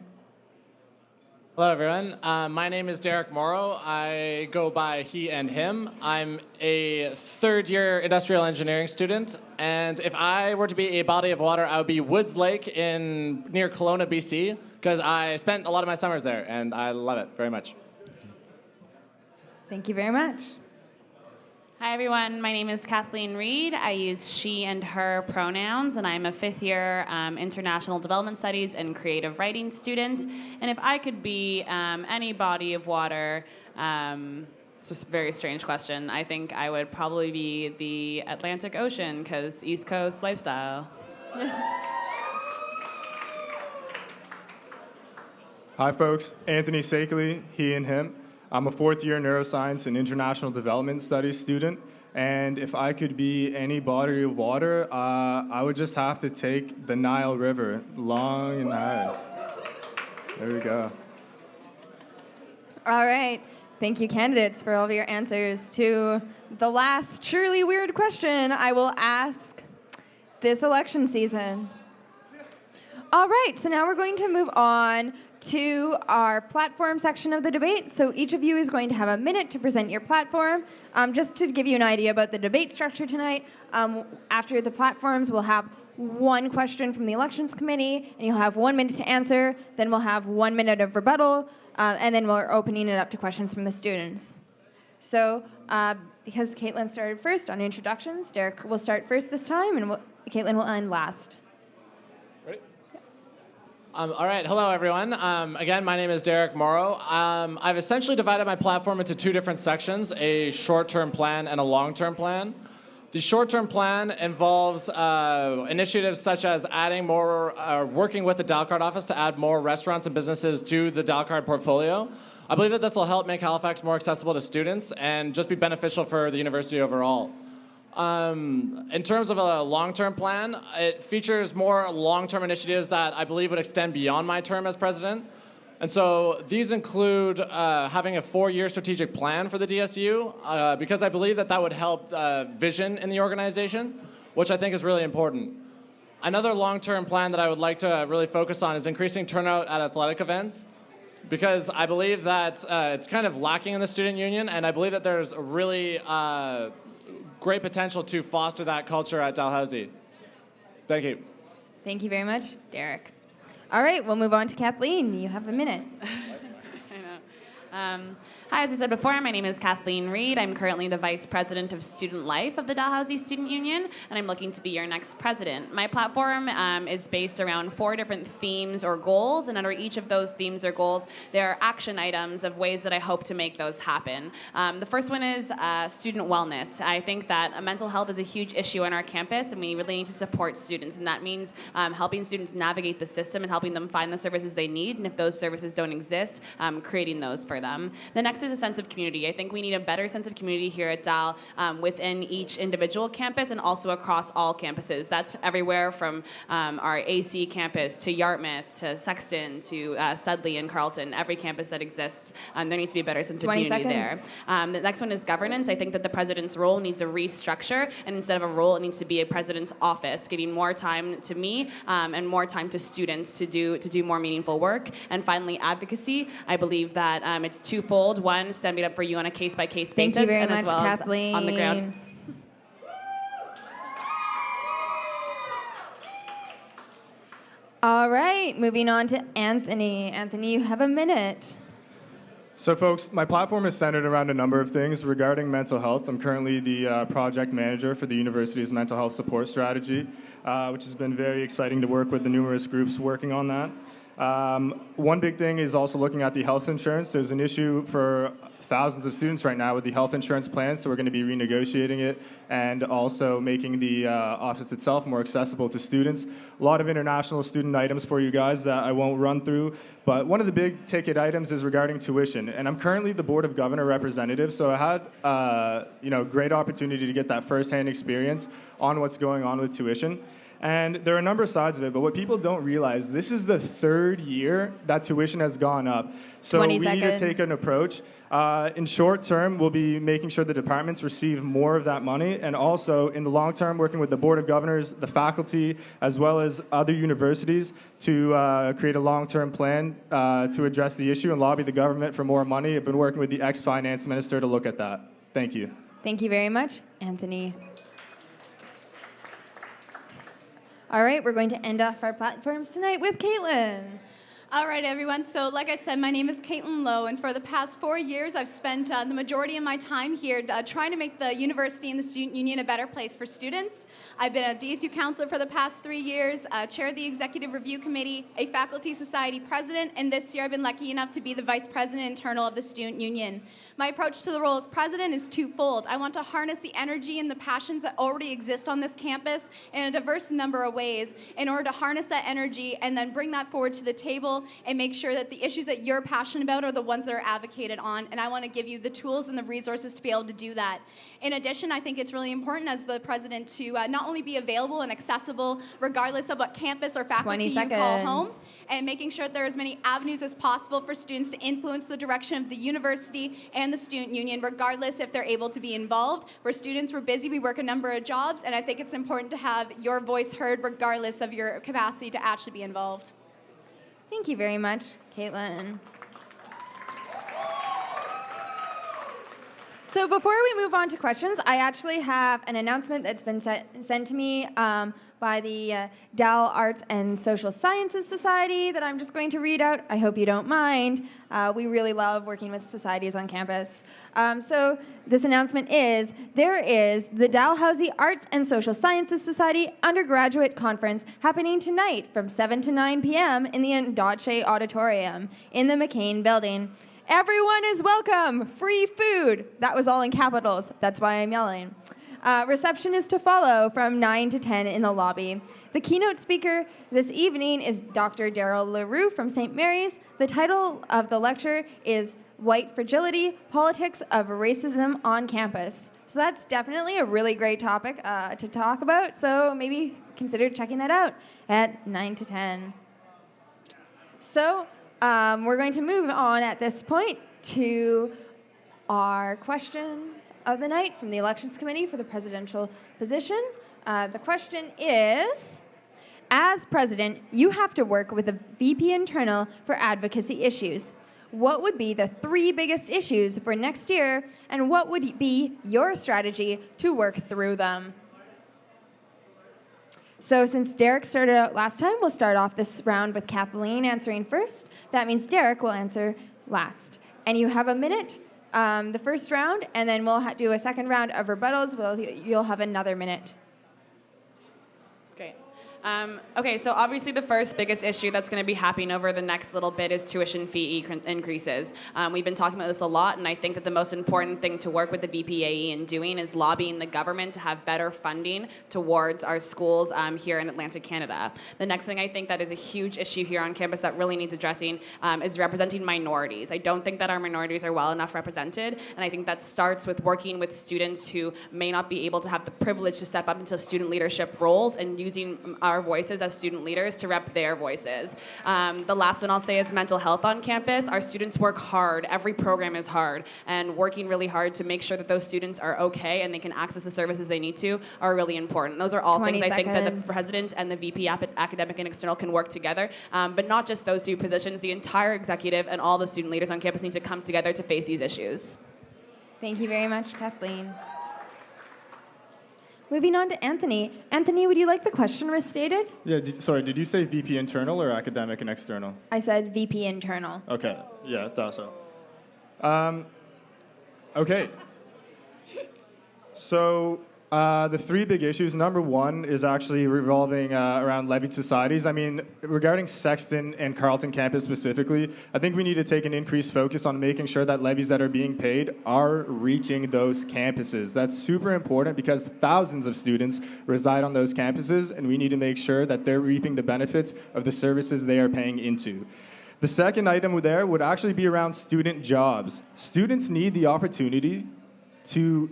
Hello, everyone. My name is Derek Morrow. I go by he and him. I'm a 3rd-year industrial engineering student, and if I were to be a body of water, I would be Woods Lake near Kelowna, BC, because I spent a lot of my summers there, and I love it very much. Thank you very much. Hi, everyone. My name is Kathleen Reed. I use she and her pronouns, and I'm a 5th-year International Development Studies and Creative Writing student. And if I could be any body of water, it's a very strange question. I think I would probably be the Atlantic Ocean, because East Coast lifestyle. Hi, folks. Anthony Sakeley, he and him. I'm a 4th-year neuroscience and international development studies student, and if I could be any body of water, I would just have to take the Nile River, long and hard. There we go. All right. Thank you, candidates, for all of your answers to the last truly weird question I will ask this election season. All right, so now we're going to move on to our platform section of the debate. So each of you is going to have a minute to present your platform. Just to give you an idea about the debate structure tonight, after the platforms, we'll have one question from the Elections Committee, and you'll have 1 minute to answer. Then we'll have 1 minute of rebuttal, and then we're opening it up to questions from the students. So because Caitlin started first on introductions, Derek will start first this time, and Caitlin will end last. All right, hello everyone. Again, my name is Derek Morrow. I've essentially divided my platform into two different sections, a short-term plan and a long-term plan. The short-term plan involves initiatives such as adding more, working with the Dalcard office to add more restaurants and businesses to the Dalcard portfolio. I believe that this will help make Halifax more accessible to students and just be beneficial for the university overall. In terms of a long-term plan, it features more long-term initiatives that I believe would extend beyond my term as president. And so these include having a 4-year strategic plan for the DSU, because I believe that that would help vision in the organization, which I think is really important. Another long-term plan that I would like to really focus on is increasing turnout at athletic events, because I believe that it's kind of lacking in the student union, and I believe that there's a really great potential to foster that culture at Dalhousie. Thank you. Thank you very much, Derek. All right, we'll move on to Kathleen. You have a minute. I know. Hi, as I said before, my name is Kathleen Reed. I'm currently the Vice President of Student Life of the Dalhousie Student Union, and I'm looking to be your next president. My platform is based around 4 different themes or goals, and under each of those themes or goals, there are action items of ways that I hope to make those happen. The first one is student wellness. I think that mental health is a huge issue on our campus, and we really need to support students, and that means helping students navigate the system and helping them find the services they need, and if those services don't exist, creating those for them. The next is a sense of community. I think we need a better sense of community here at Dal within each individual campus and also across all campuses. That's everywhere from our AC campus to Yarmouth to Sexton to Studley and Carleton. Every campus that exists, there needs to be a better sense of community there. The next one is governance. I think that the president's role needs a restructure, and instead of a role, it needs to be a president's office, giving more time to me and more time to students to do more meaningful work. And finally, advocacy. I believe that it's twofold. One, standing up for you on a case-by-case basis, Thank you very and much, as well Kathleen. as on the ground. All right, moving on to Anthony. Anthony, you have a minute. So folks, my platform is centered around a number of things regarding mental health. I'm currently the project manager for the university's mental health support strategy, which has been very exciting to work with the numerous groups working on that. One big thing is also looking at the health insurance. There's an issue for thousands of students right now with the health insurance plan, so we're going to be renegotiating it and also making the office itself more accessible to students. A lot of international student items for you guys that I won't run through, but one of the big ticket items is regarding tuition, and I'm currently the Board of Governor representative, so I had great opportunity to get that firsthand experience on what's going on with tuition. And there are a number of sides of it, but what people don't realize, this is the 3rd year that tuition has gone up. So we need to take an approach. In short term, we'll be making sure the departments receive more of that money, and also in the long term, working with the Board of Governors, the faculty, as well as other universities to create a long-term plan to address the issue and lobby the government for more money. I've been working with the ex-finance minister to look at that. Thank you. Thank you very much, Anthony. All right, we're going to end off our platforms tonight with Caitlin. All right, everyone. So like I said, my name is Caitlin Lowe, and for the past 4 years, I've spent the majority of my time here trying to make the university and the student union a better place for students. I've been a DSU counselor for the past 3 years, chair of the executive review committee, a faculty society president, and this year I've been lucky enough to be the vice president internal of the student union. My approach to the role as president is twofold. I want to harness the energy and the passions that already exist on this campus in a diverse number of ways in order to harness that energy and then bring that forward to the table table and make sure that the issues that you're passionate about are the ones that are advocated on, and I want to give you the tools and the resources to be able to do that. In addition, I think it's really important as the president to not only be available and accessible regardless of what campus or faculty you call home, and making sure that there are as many avenues as possible for students to influence the direction of the university and the student union, regardless if they're able to be involved. We're students, we're busy, we work a number of jobs, and I think it's important to have your voice heard regardless of your capacity to actually be involved. Thank you very much, Caitlin. So before we move on to questions, I actually have an announcement that's been sent to me by the Dal Arts and Social Sciences Society that I'm just going to read out. I hope you don't mind. We really love working with societies on campus. So this announcement is, there is the Dalhousie Arts and Social Sciences Society Undergraduate Conference happening tonight from 7 to 9 p.m. in the Ondaatje Auditorium in the McCain Building. Everyone is welcome. Free food. That was all in capitals. That's why I'm yelling. Reception is to follow from 9 to 10 in the lobby. The keynote speaker this evening is Dr. Daryl LaRue from St. Mary's. The title of the lecture is White Fragility, Politics of Racism on Campus. So that's definitely a really great topic to talk about. So maybe consider checking that out at 9 to 10. So we're going to move on at this point to our question of the night from the Elections Committee for the presidential position. The question is, as president, you have to work with the VP internal for advocacy issues. What would be the 3 biggest issues for next year, and what would be your strategy to work through them? So since Derek started out last time, we'll start off this round with Kathleen answering first. That means Derek will answer last. And you have a minute, the first round, and then we'll do a second round of rebuttals. You'll have another minute. Great. Okay, so obviously the first biggest issue that's going to be happening over the next little bit is tuition fee increases. We've been talking about this a lot, and I think that the most important thing to work with the VPAE in doing is lobbying the government to have better funding towards our schools here in Atlantic Canada. The next thing I think that is a huge issue here on campus that really needs addressing is representing minorities. I don't think that our minorities are well enough represented, and I think that starts with working with students who may not be able to have the privilege to step up into student leadership roles and using our voices as student leaders to rep their voices. The last one I'll say is mental health on campus. Our students work hard. Every program is hard, and working really hard to make sure that those students are okay and they can access the services they need to are really important. Those are all things I think that the president and the VP academic and external can work together, but not just those 2 positions. The entire executive and all the student leaders on campus need to come together to face these issues. Thank you very much, Kathleen. Moving on to Anthony. Anthony, would you like the question restated? Yeah, sorry, did you say VP internal or academic and external? I said VP internal. Okay, yeah, thought so. Okay. So the 3 big issues, number 1 is actually revolving around levied societies. I mean, regarding Sexton and Carleton campus specifically, I think we need to take an increased focus on making sure that levies that are being paid are reaching those campuses. That's super important because thousands of students reside on those campuses, and we need to make sure that they're reaping the benefits of the services they are paying into. The second item there would actually be around student jobs. Students need the opportunity to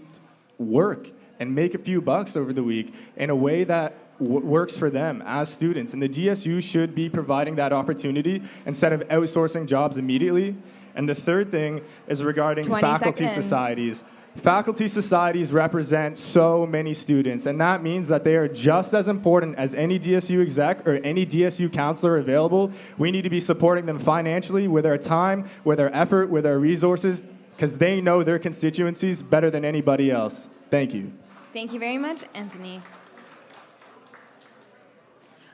work and make a few bucks over the week in a way that works for them as students. And the DSU should be providing that opportunity instead of outsourcing jobs immediately. And the third thing is regarding faculty societies. Faculty societies represent so many students, and that means that they are just as important as any DSU exec or any DSU counselor available. We need to be supporting them financially with our time, with our effort, with our resources, because they know their constituencies better than anybody else. Thank you. Thank you very much, Anthony.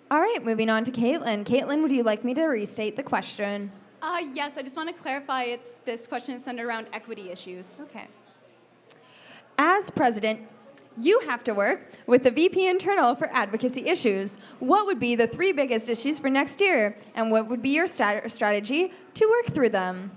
All right, moving on to Caitlin. Caitlin, would you like me to restate the question? Yes, I just want to clarify this question is centered around equity issues. Okay. As president, you have to work with the VP internal for advocacy issues. What would be the 3 biggest issues for next year, and what would be your strategy to work through them?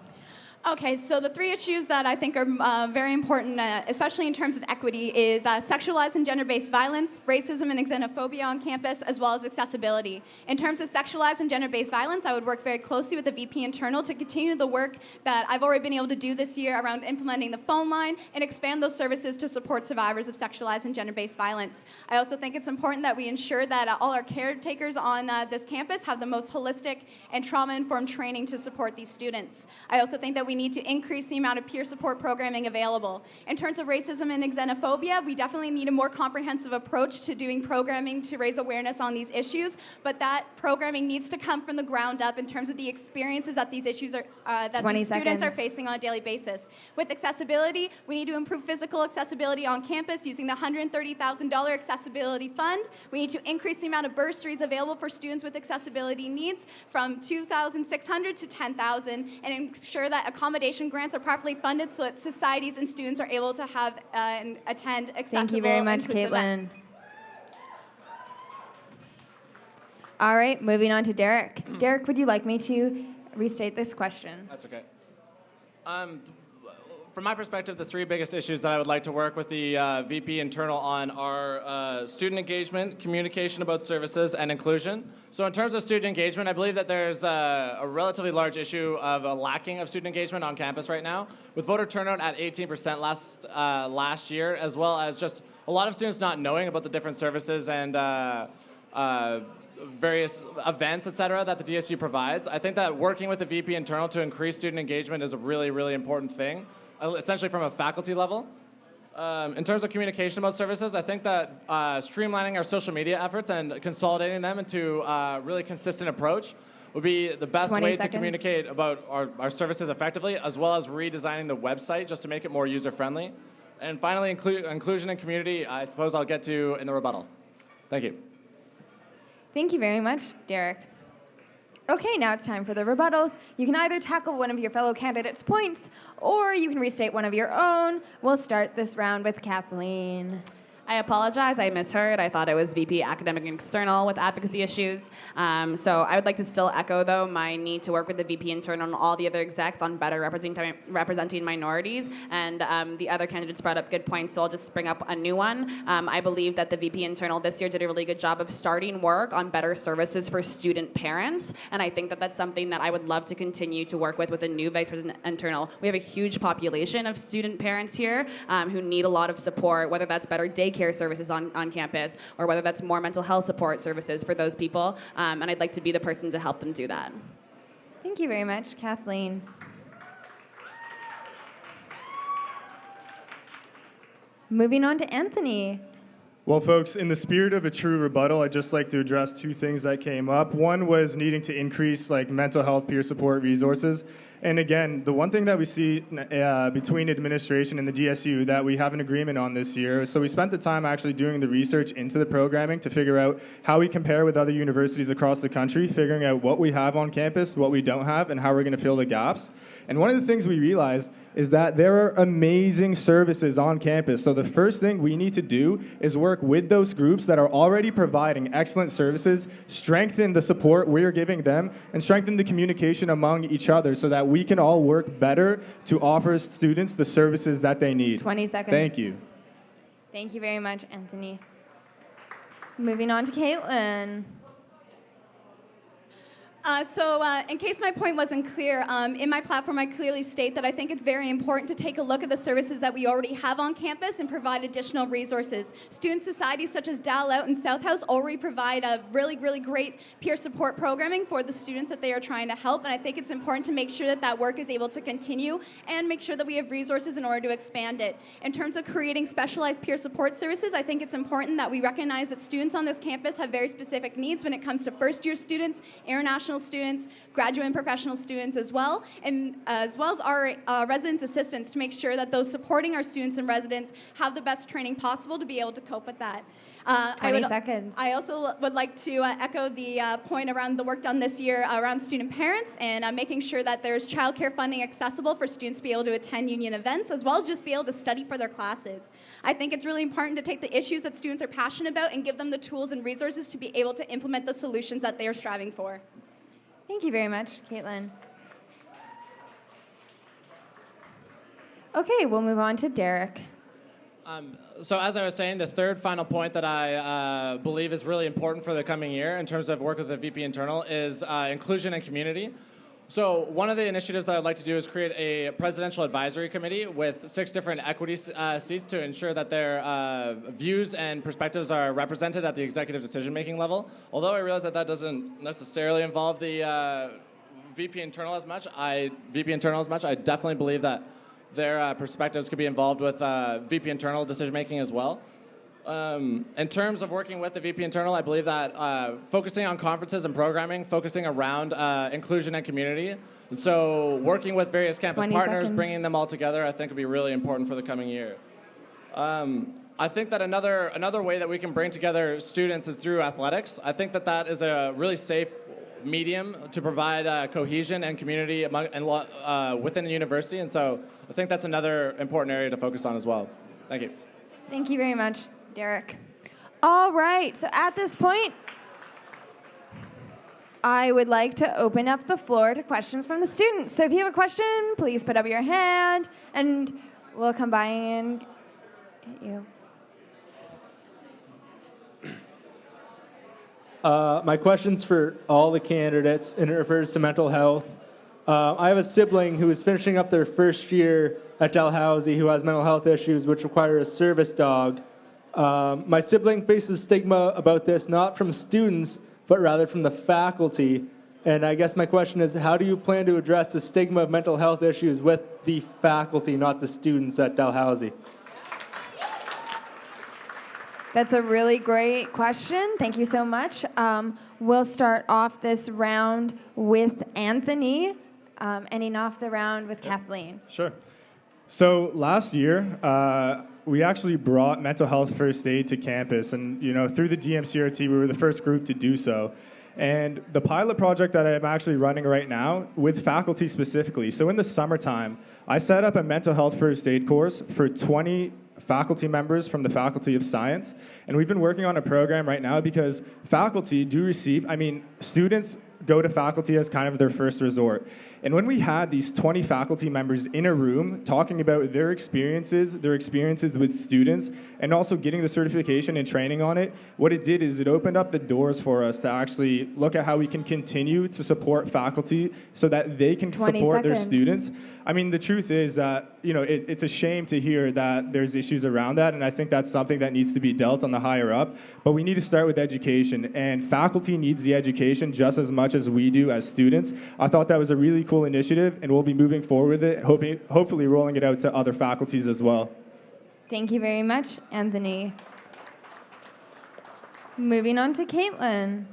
Okay, so the three issues that I think are very important, especially in terms of equity, is sexualized and gender-based violence, racism and xenophobia on campus, as well as accessibility. In terms of sexualized and gender-based violence, I would work very closely with the VP Internal to continue the work that I've already been able to do this year around implementing the phone line and expand those services to support survivors of sexualized and gender-based violence. I also think it's important that we ensure that all our caretakers on this campus have the most holistic and trauma-informed training to support these students. I also think that we need to increase the amount of peer support programming available. In terms of racism and xenophobia, we definitely need a more comprehensive approach to doing programming to raise awareness on these issues, but that programming needs to come from the ground up in terms of the experiences that these issues are, that these students are facing on a daily basis. With accessibility, we need to improve physical accessibility on campus using the $130,000 accessibility fund. We need to increase the amount of bursaries available for students with accessibility needs from $2,600 to $10,000 and ensure that accommodation grants are properly funded so that societies and students are able to have and attend accessible. Thank you very much, Caitlin. All right, moving on to Derek. Derek, would you like me to restate this question? That's okay. From my perspective, the three biggest issues that I would like to work with the VP Internal on are student engagement, communication about services, and inclusion. So in terms of student engagement, I believe that there's a relatively large issue of a lacking of student engagement on campus right now, with voter turnout at 18% last year, as well as just a lot of students not knowing about the different services and various events, et cetera, that the DSU provides. I think that working with the VP Internal to increase student engagement is a really, really important thing, essentially from a faculty level. In terms of communication about services, I think that streamlining our social media efforts and consolidating them into a really consistent approach would be the best way to communicate about our services effectively, as well as redesigning the website just to make it more user-friendly. And finally, inclusion and community, I suppose I'll get to in the rebuttal. Thank you. Thank you very much, Derek. Okay, now it's time for the rebuttals. You can either tackle one of your fellow candidates' points, or you can restate one of your own. We'll start this round with Kathleen. I apologize, I misheard. I thought it was VP Academic and External with advocacy issues. So I would like to still echo, though, my need to work with the VP Internal and all the other execs on better representing minorities. And the other candidates brought up good points, so I'll just bring up a new one. I believe that the VP Internal this year did a really good job of starting work on better services for student parents. And I think that that's something that I would love to continue to work with a new Vice President Internal. We have a huge population of student parents here who need a lot of support, whether that's better daycare services on campus, or whether that's more mental health support services for those people, and I'd like to be the person to help them do that. Thank you very much, Kathleen. Moving on to Anthony. Well, folks, in the spirit of a true rebuttal, I'd just like to address two things that came up. One was needing to increase mental health peer support resources. And again, the one thing that we see between administration and the DSU that we have an agreement on this year, so we spent the time actually doing the research into the programming to figure out how we compare with other universities across the country, figuring out what we have on campus, what we don't have, and how we're going to fill the gaps. And one of the things we realized is that there are amazing services on campus. So the first thing we need to do is work with those groups that are already providing excellent services, strengthen the support we're giving them, and strengthen the communication among each other so that we can all work better to offer students the services that they need. 20 seconds. Thank you. Thank you very much, Anthony. Moving on to Caitlin. In case my point wasn't clear, in my platform I clearly state that I think it's very important to take a look at the services that we already have on campus and provide additional resources. Student societies such as Dalhousie and South House already provide a really, really great peer support programming for the students that they are trying to help, and I think it's important to make sure that that work is able to continue and make sure that we have resources in order to expand it. In terms of creating specialized peer support services, I think it's important that we recognize that students on this campus have very specific needs when it comes to first-year students, international students, graduate and professional students as well, and as well as our residence assistants to make sure that those supporting our students and residents have the best training possible to be able to cope with that. 20 seconds. I also would like to echo the point around the work done this year around student parents and making sure that there's childcare funding accessible for students to be able to attend union events as well as just be able to study for their classes. I think it's really important to take the issues that students are passionate about and give them the tools and resources to be able to implement the solutions that they are striving for. Thank you very much, Caitlin. Okay, we'll move on to Derek. So as I was saying, the third final point that I believe is really important for the coming year in terms of work with the VP Internal is inclusion and community. So one of the initiatives that I'd like to do is create a presidential advisory committee with 6 different equity seats to ensure that their views and perspectives are represented at the executive decision-making level. Although I realize that that doesn't necessarily involve the VP Internal as much, I definitely believe that their perspectives could be involved with VP Internal decision-making as well. In terms of working with the VP Internal, I believe that focusing on conferences and programming, focusing around inclusion and community, and so working with various campus partners, bringing them all together, I think would be really important for the coming year. I think that another way that we can bring together students is through athletics. I think that that is a really safe medium to provide cohesion and community within the university, and so I think that's another important area to focus on as well. Thank you. Thank you very much, Derek. All right, so at this point, I would like to open up the floor to questions from the students. So if you have a question, please put up your hand, and we'll come by and get you. My question's for all the candidates, and it refers to mental health. I have a sibling who is finishing up their first year at Dalhousie who has mental health issues which require a service dog. My sibling faces stigma about this not from students, but rather from the faculty. And I guess my question is, how do you plan to address the stigma of mental health issues with the faculty, not the students at Dalhousie? That's a really great question. Thank you so much. We'll start off this round with Anthony, ending off the round with Kathleen. Sure. So last year, we actually brought mental health first aid to campus, and through the DMCRT, we were the first group to do so. And the pilot project that I'm actually running right now with faculty specifically. So in the summertime, I set up a mental health first aid course for 20 faculty members from the Faculty of Science. And we've been working on a program right now because faculty do receive, students go to faculty as kind of their first resort. And when we had these 20 faculty members in a room talking about their experiences with students, and also getting the certification and training on it, what it did is it opened up the doors for us to actually look at how we can continue to support faculty so that they can support their students. The truth is that, it's a shame to hear that there's issues around that, and I think that's something that needs to be dealt on the higher up. But we need to start with education, and faculty needs the education just as much as we do as students. I thought that was a really cool initiative, and we'll be moving forward with it, hopefully rolling it out to other faculties as well. Thank you very much, Anthony. Moving on to Caitlin.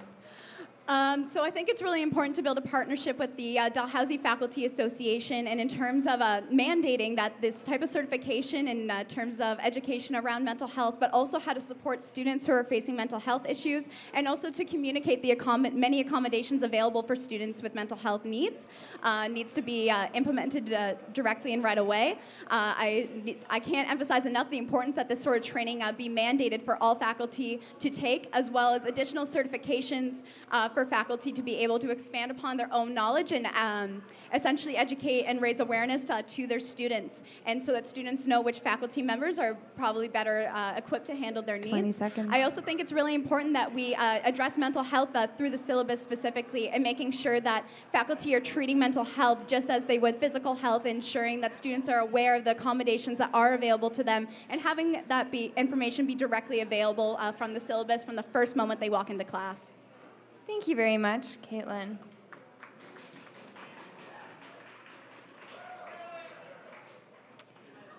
So I think it's really important to build a partnership with the Dalhousie Faculty Association, and in terms of mandating that this type of certification in terms of education around mental health, but also how to support students who are facing mental health issues, and also to communicate the many accommodations available for students with mental health needs to be implemented directly and right away. I can't emphasize enough the importance that this sort of training be mandated for all faculty to take, as well as additional certifications for faculty to be able to expand upon their own knowledge and essentially educate and raise awareness to their students, and so that students know which faculty members are probably better equipped to handle their needs. 20 seconds. I also think it's really important that we address mental health through the syllabus specifically, and making sure that faculty are treating mental health just as they would physical health, ensuring that students are aware of the accommodations that are available to them, and having that information be directly available from the syllabus from the first moment they walk into class. Thank you very much, Caitlin.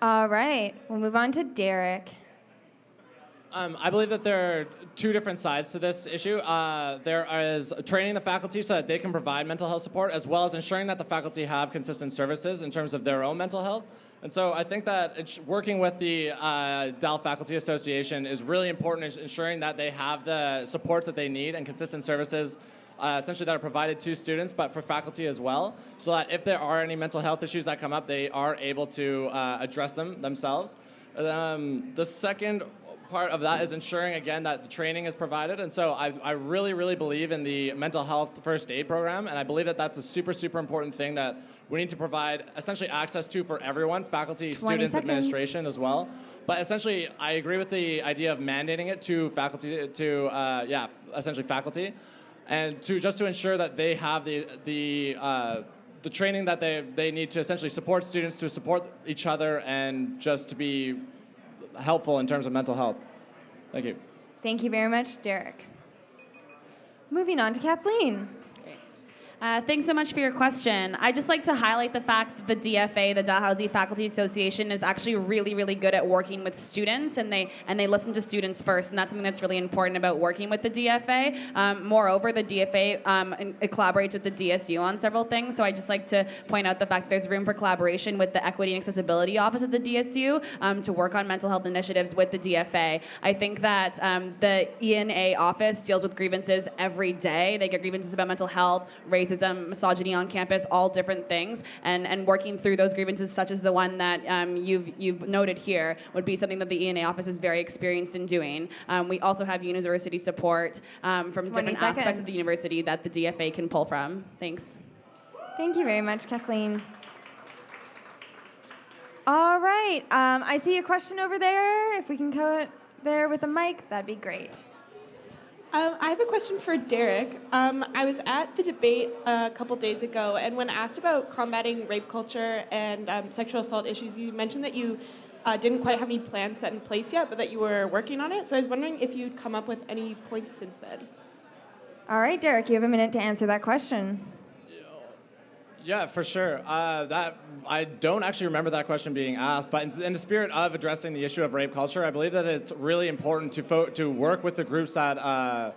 All right, we'll move on to Derek. I believe that there are two different sides to this issue. There is training the faculty so that they can provide mental health support, as well as ensuring that the faculty have consistent services in terms of their own mental health. And so I think that working with the Dal Faculty Association is really important in ensuring that they have the supports that they need and consistent services essentially that are provided to students, but for faculty as well, so that if there are any mental health issues that come up, they are able to address them themselves. The second part of that is ensuring, again, that the training is provided. And so I really, really believe in the mental health first aid program, and I believe that that's a super, super important thing that we need to provide essentially access to for everyone, faculty, students, administration as well. But essentially, I agree with the idea of mandating it to faculty, essentially faculty, and to ensure that they have the training that they need to essentially support students, to support each other, and just to be helpful in terms of mental health. Thank you. Thank you very much, Derek. Moving on to Kathleen. Thanks so much for your question. I'd just like to highlight the fact that the DFA, the Dalhousie Faculty Association, is actually really, really good at working with students, and they listen to students first, and that's something that's really important about working with the DFA. Moreover, the DFA it collaborates with the DSU on several things, so I'd just like to point out the fact that there's room for collaboration with the Equity and Accessibility Office of the DSU to work on mental health initiatives with the DFA. I think that the ENA office deals with grievances every day. They get grievances about mental health, racism, misogyny on campus, all different things, and working through those grievances, such as the one that you've noted here, would be something that the ENA office is very experienced in doing. We also have university support from different aspects of the university that the DFA can pull from. Thanks. Thank you very much, Kathleen. All right, I see a question over there. If we can go there with a mic, that'd be great. I have a question for Derek. I was at the debate a couple days ago, and when asked about combating rape culture and sexual assault issues, you mentioned that you didn't quite have any plans set in place yet, but that you were working on it. So I was wondering if you'd come up with any points since then. All right, Derek, you have a minute to answer that question. Yeah, for sure. That I don't actually remember that question being asked, but in the spirit of addressing the issue of rape culture, I believe that it's really important to work with the groups that are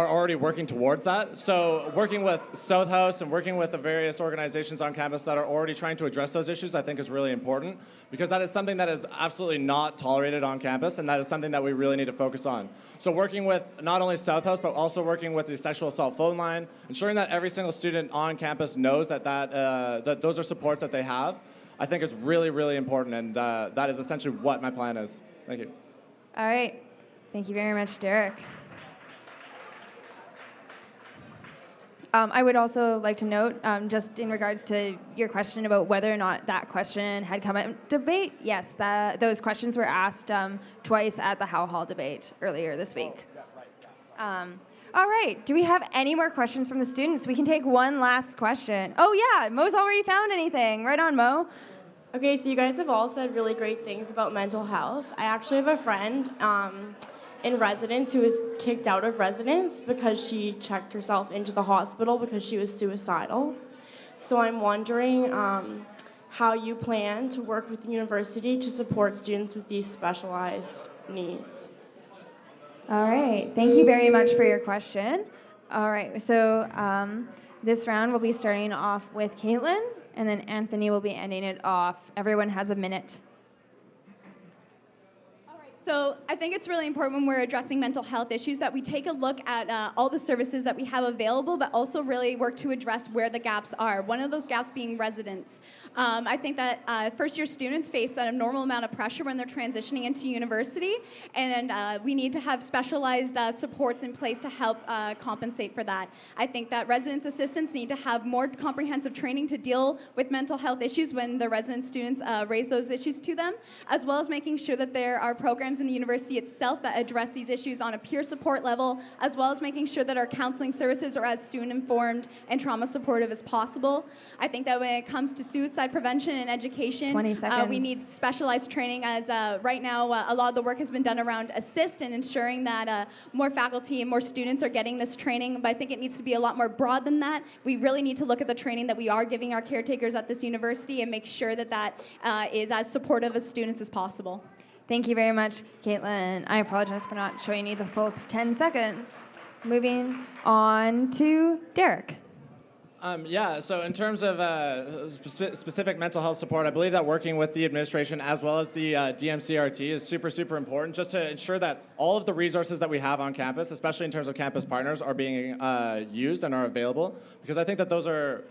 already working towards that. So working with South House and working with the various organizations on campus that are already trying to address those issues, I think is really important, because that is something that is absolutely not tolerated on campus, and that is something that we really need to focus on. So working with not only South House, but also working with the sexual assault phone line, ensuring that every single student on campus knows that those are supports that they have, I think is really, really important, and that is essentially what my plan is. Thank you. All right. Thank you very much, Derek. I would also like to note, just in regards to your question about whether or not that question had come at debate, yes, those questions were asked twice at the Howe Hall debate earlier this week. All right, do we have any more questions from the students? We can take one last question. Oh yeah, Mo's already found anything. Right on, Mo. Okay, so you guys have all said really great things about mental health. I actually have a friend in residence who was kicked out of residence because she checked herself into the hospital because she was suicidal. So I'm wondering how you plan to work with the university to support students with these specialized needs. All right, thank you very much for your question. All right, so this round will be starting off with Caitlin, and then Anthony will be ending it off. Everyone has a minute. So I think it's really important when we're addressing mental health issues that we take a look at all the services that we have available, but also really work to address where the gaps are. One of those gaps being residents. I think that first-year students face an abnormal amount of pressure when they're transitioning into university, and we need to have specialized supports in place to help compensate for that. I think that residence assistants need to have more comprehensive training to deal with mental health issues when the resident students raise those issues to them, as well as making sure that there are programs in the university itself that address these issues on a peer support level, as well as making sure that our counseling services are as student-informed and trauma supportive as possible. I think that when it comes to suicide prevention and education, 20 seconds. We need specialized training, as right now a lot of the work has been done around assist and ensuring that more faculty and more students are getting this training, but I think it needs to be a lot more broad than that. We really need to look at the training that we are giving our caretakers at this university and make sure that that is as supportive of students as possible. Thank you very much, Caitlin. I apologize for not showing you the full 10 seconds. Moving on to Derek. So in terms of specific mental health support, I believe that working with the administration as well as the DMCRT is super, super important, just to ensure that all of the resources that we have on campus, especially in terms of campus partners, are being used and are available. Because I think that those are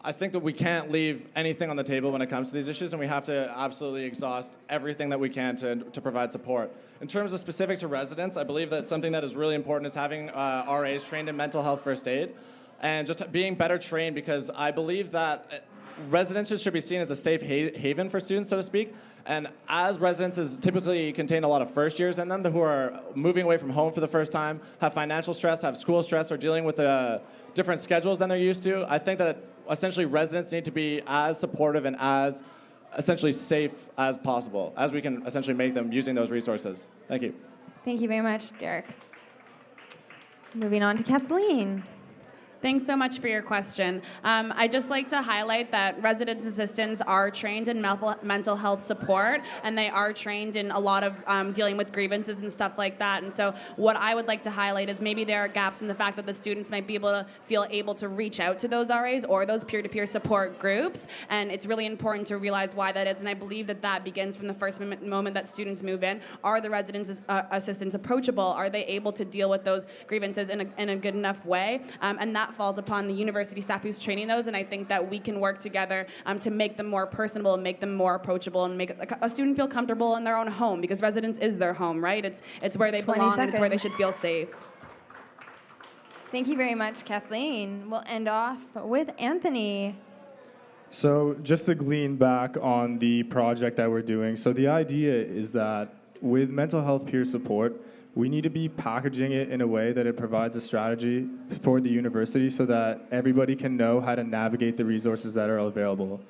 I think that we can't leave anything on the table when it comes to these issues, and we have to absolutely exhaust everything that we can to provide support. In terms of specific to residents, I believe that something that is really important is having RAs trained in mental health first aid, and just being better trained, because I believe that residences should be seen as a safe haven for students, so to speak. And as residences typically contain a lot of first years in them who are moving away from home for the first time, have financial stress, have school stress, or dealing with different schedules than they're used to, I think that essentially residents need to be as supportive and as essentially safe as possible, as we can essentially make them using those resources. Thank you. Thank you very much, Derek. Moving on to Kathleen. Thanks so much for your question. I'd just like to highlight that resident assistants are trained in mental health support, and they are trained in a lot of dealing with grievances and stuff like that. And so what I would like to highlight is maybe there are gaps in the fact that the students might be able to feel able to reach out to those RAs or those peer-to-peer support groups, and it's really important to realize why that is, and I believe that that begins from the first moment that students move in. Are the resident assistants approachable? Are they able to deal with those grievances in a good enough way? And that falls upon the university staff who's training those, and I think that we can work together to make them more personable and make them more approachable and make a student feel comfortable in their own home, because residence is their home, right? It's where they belong and it's where they should feel safe. Thank you very much, Kathleen. We'll end off with Anthony. So just to glean back on the project that we're doing, so the idea is that with mental health peer support, we need to be packaging it in a way that it provides a strategy for the university so that everybody can know how to navigate the resources that are available.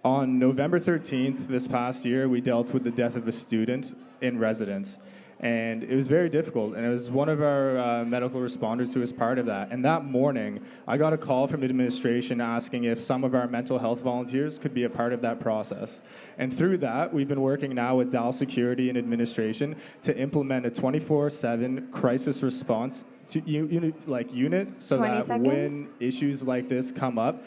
On November 13th this past year, we dealt with the death of a student in residence. And it was very difficult, and it was one of our medical responders who was part of that. And that morning, I got a call from administration asking if some of our mental health volunteers could be a part of that process. And through that, we've been working now with Dal Security and administration to implement a 24/7 crisis response unit so that when issues like this come up,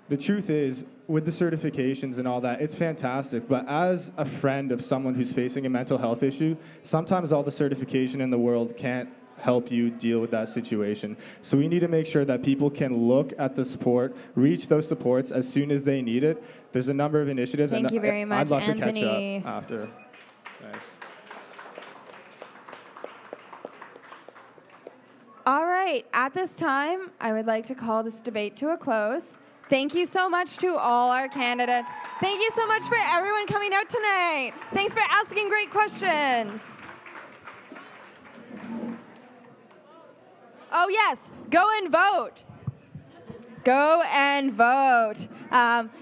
the truth is, with the certifications and all that, it's fantastic. But as a friend of someone who's facing a mental health issue, sometimes all the certification in the world can't help you deal with that situation. So we need to make sure that people can look at the support, reach those supports as soon as they need it. There's a number of initiatives. Thank you very much, I'd love Anthony. to catch up after. Thanks. All right, at this time, I would like to call this debate to a close. Thank you so much to all our candidates. Thank you so much for everyone coming out tonight. Thanks for asking great questions. Oh yes, go and vote. Go and vote.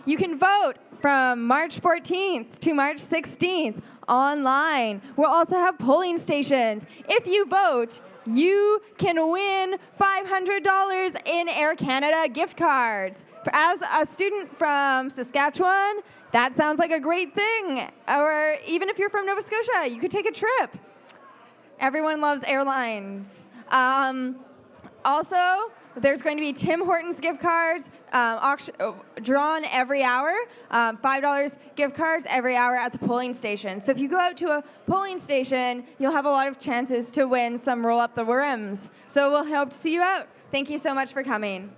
You can vote from March 14th to March 16th online. We'll also have polling stations. If you vote, you can win $500 in Air Canada gift cards. As a student from Saskatchewan, that sounds like a great thing. Or even if you're from Nova Scotia, you could take a trip. Everyone loves airlines. Also, there's going to be Tim Hortons gift cards drawn every hour, $5 gift cards every hour at the polling station. So if you go out to a polling station, you'll have a lot of chances to win some roll up the rims. So we'll hope to see you out. Thank you so much for coming.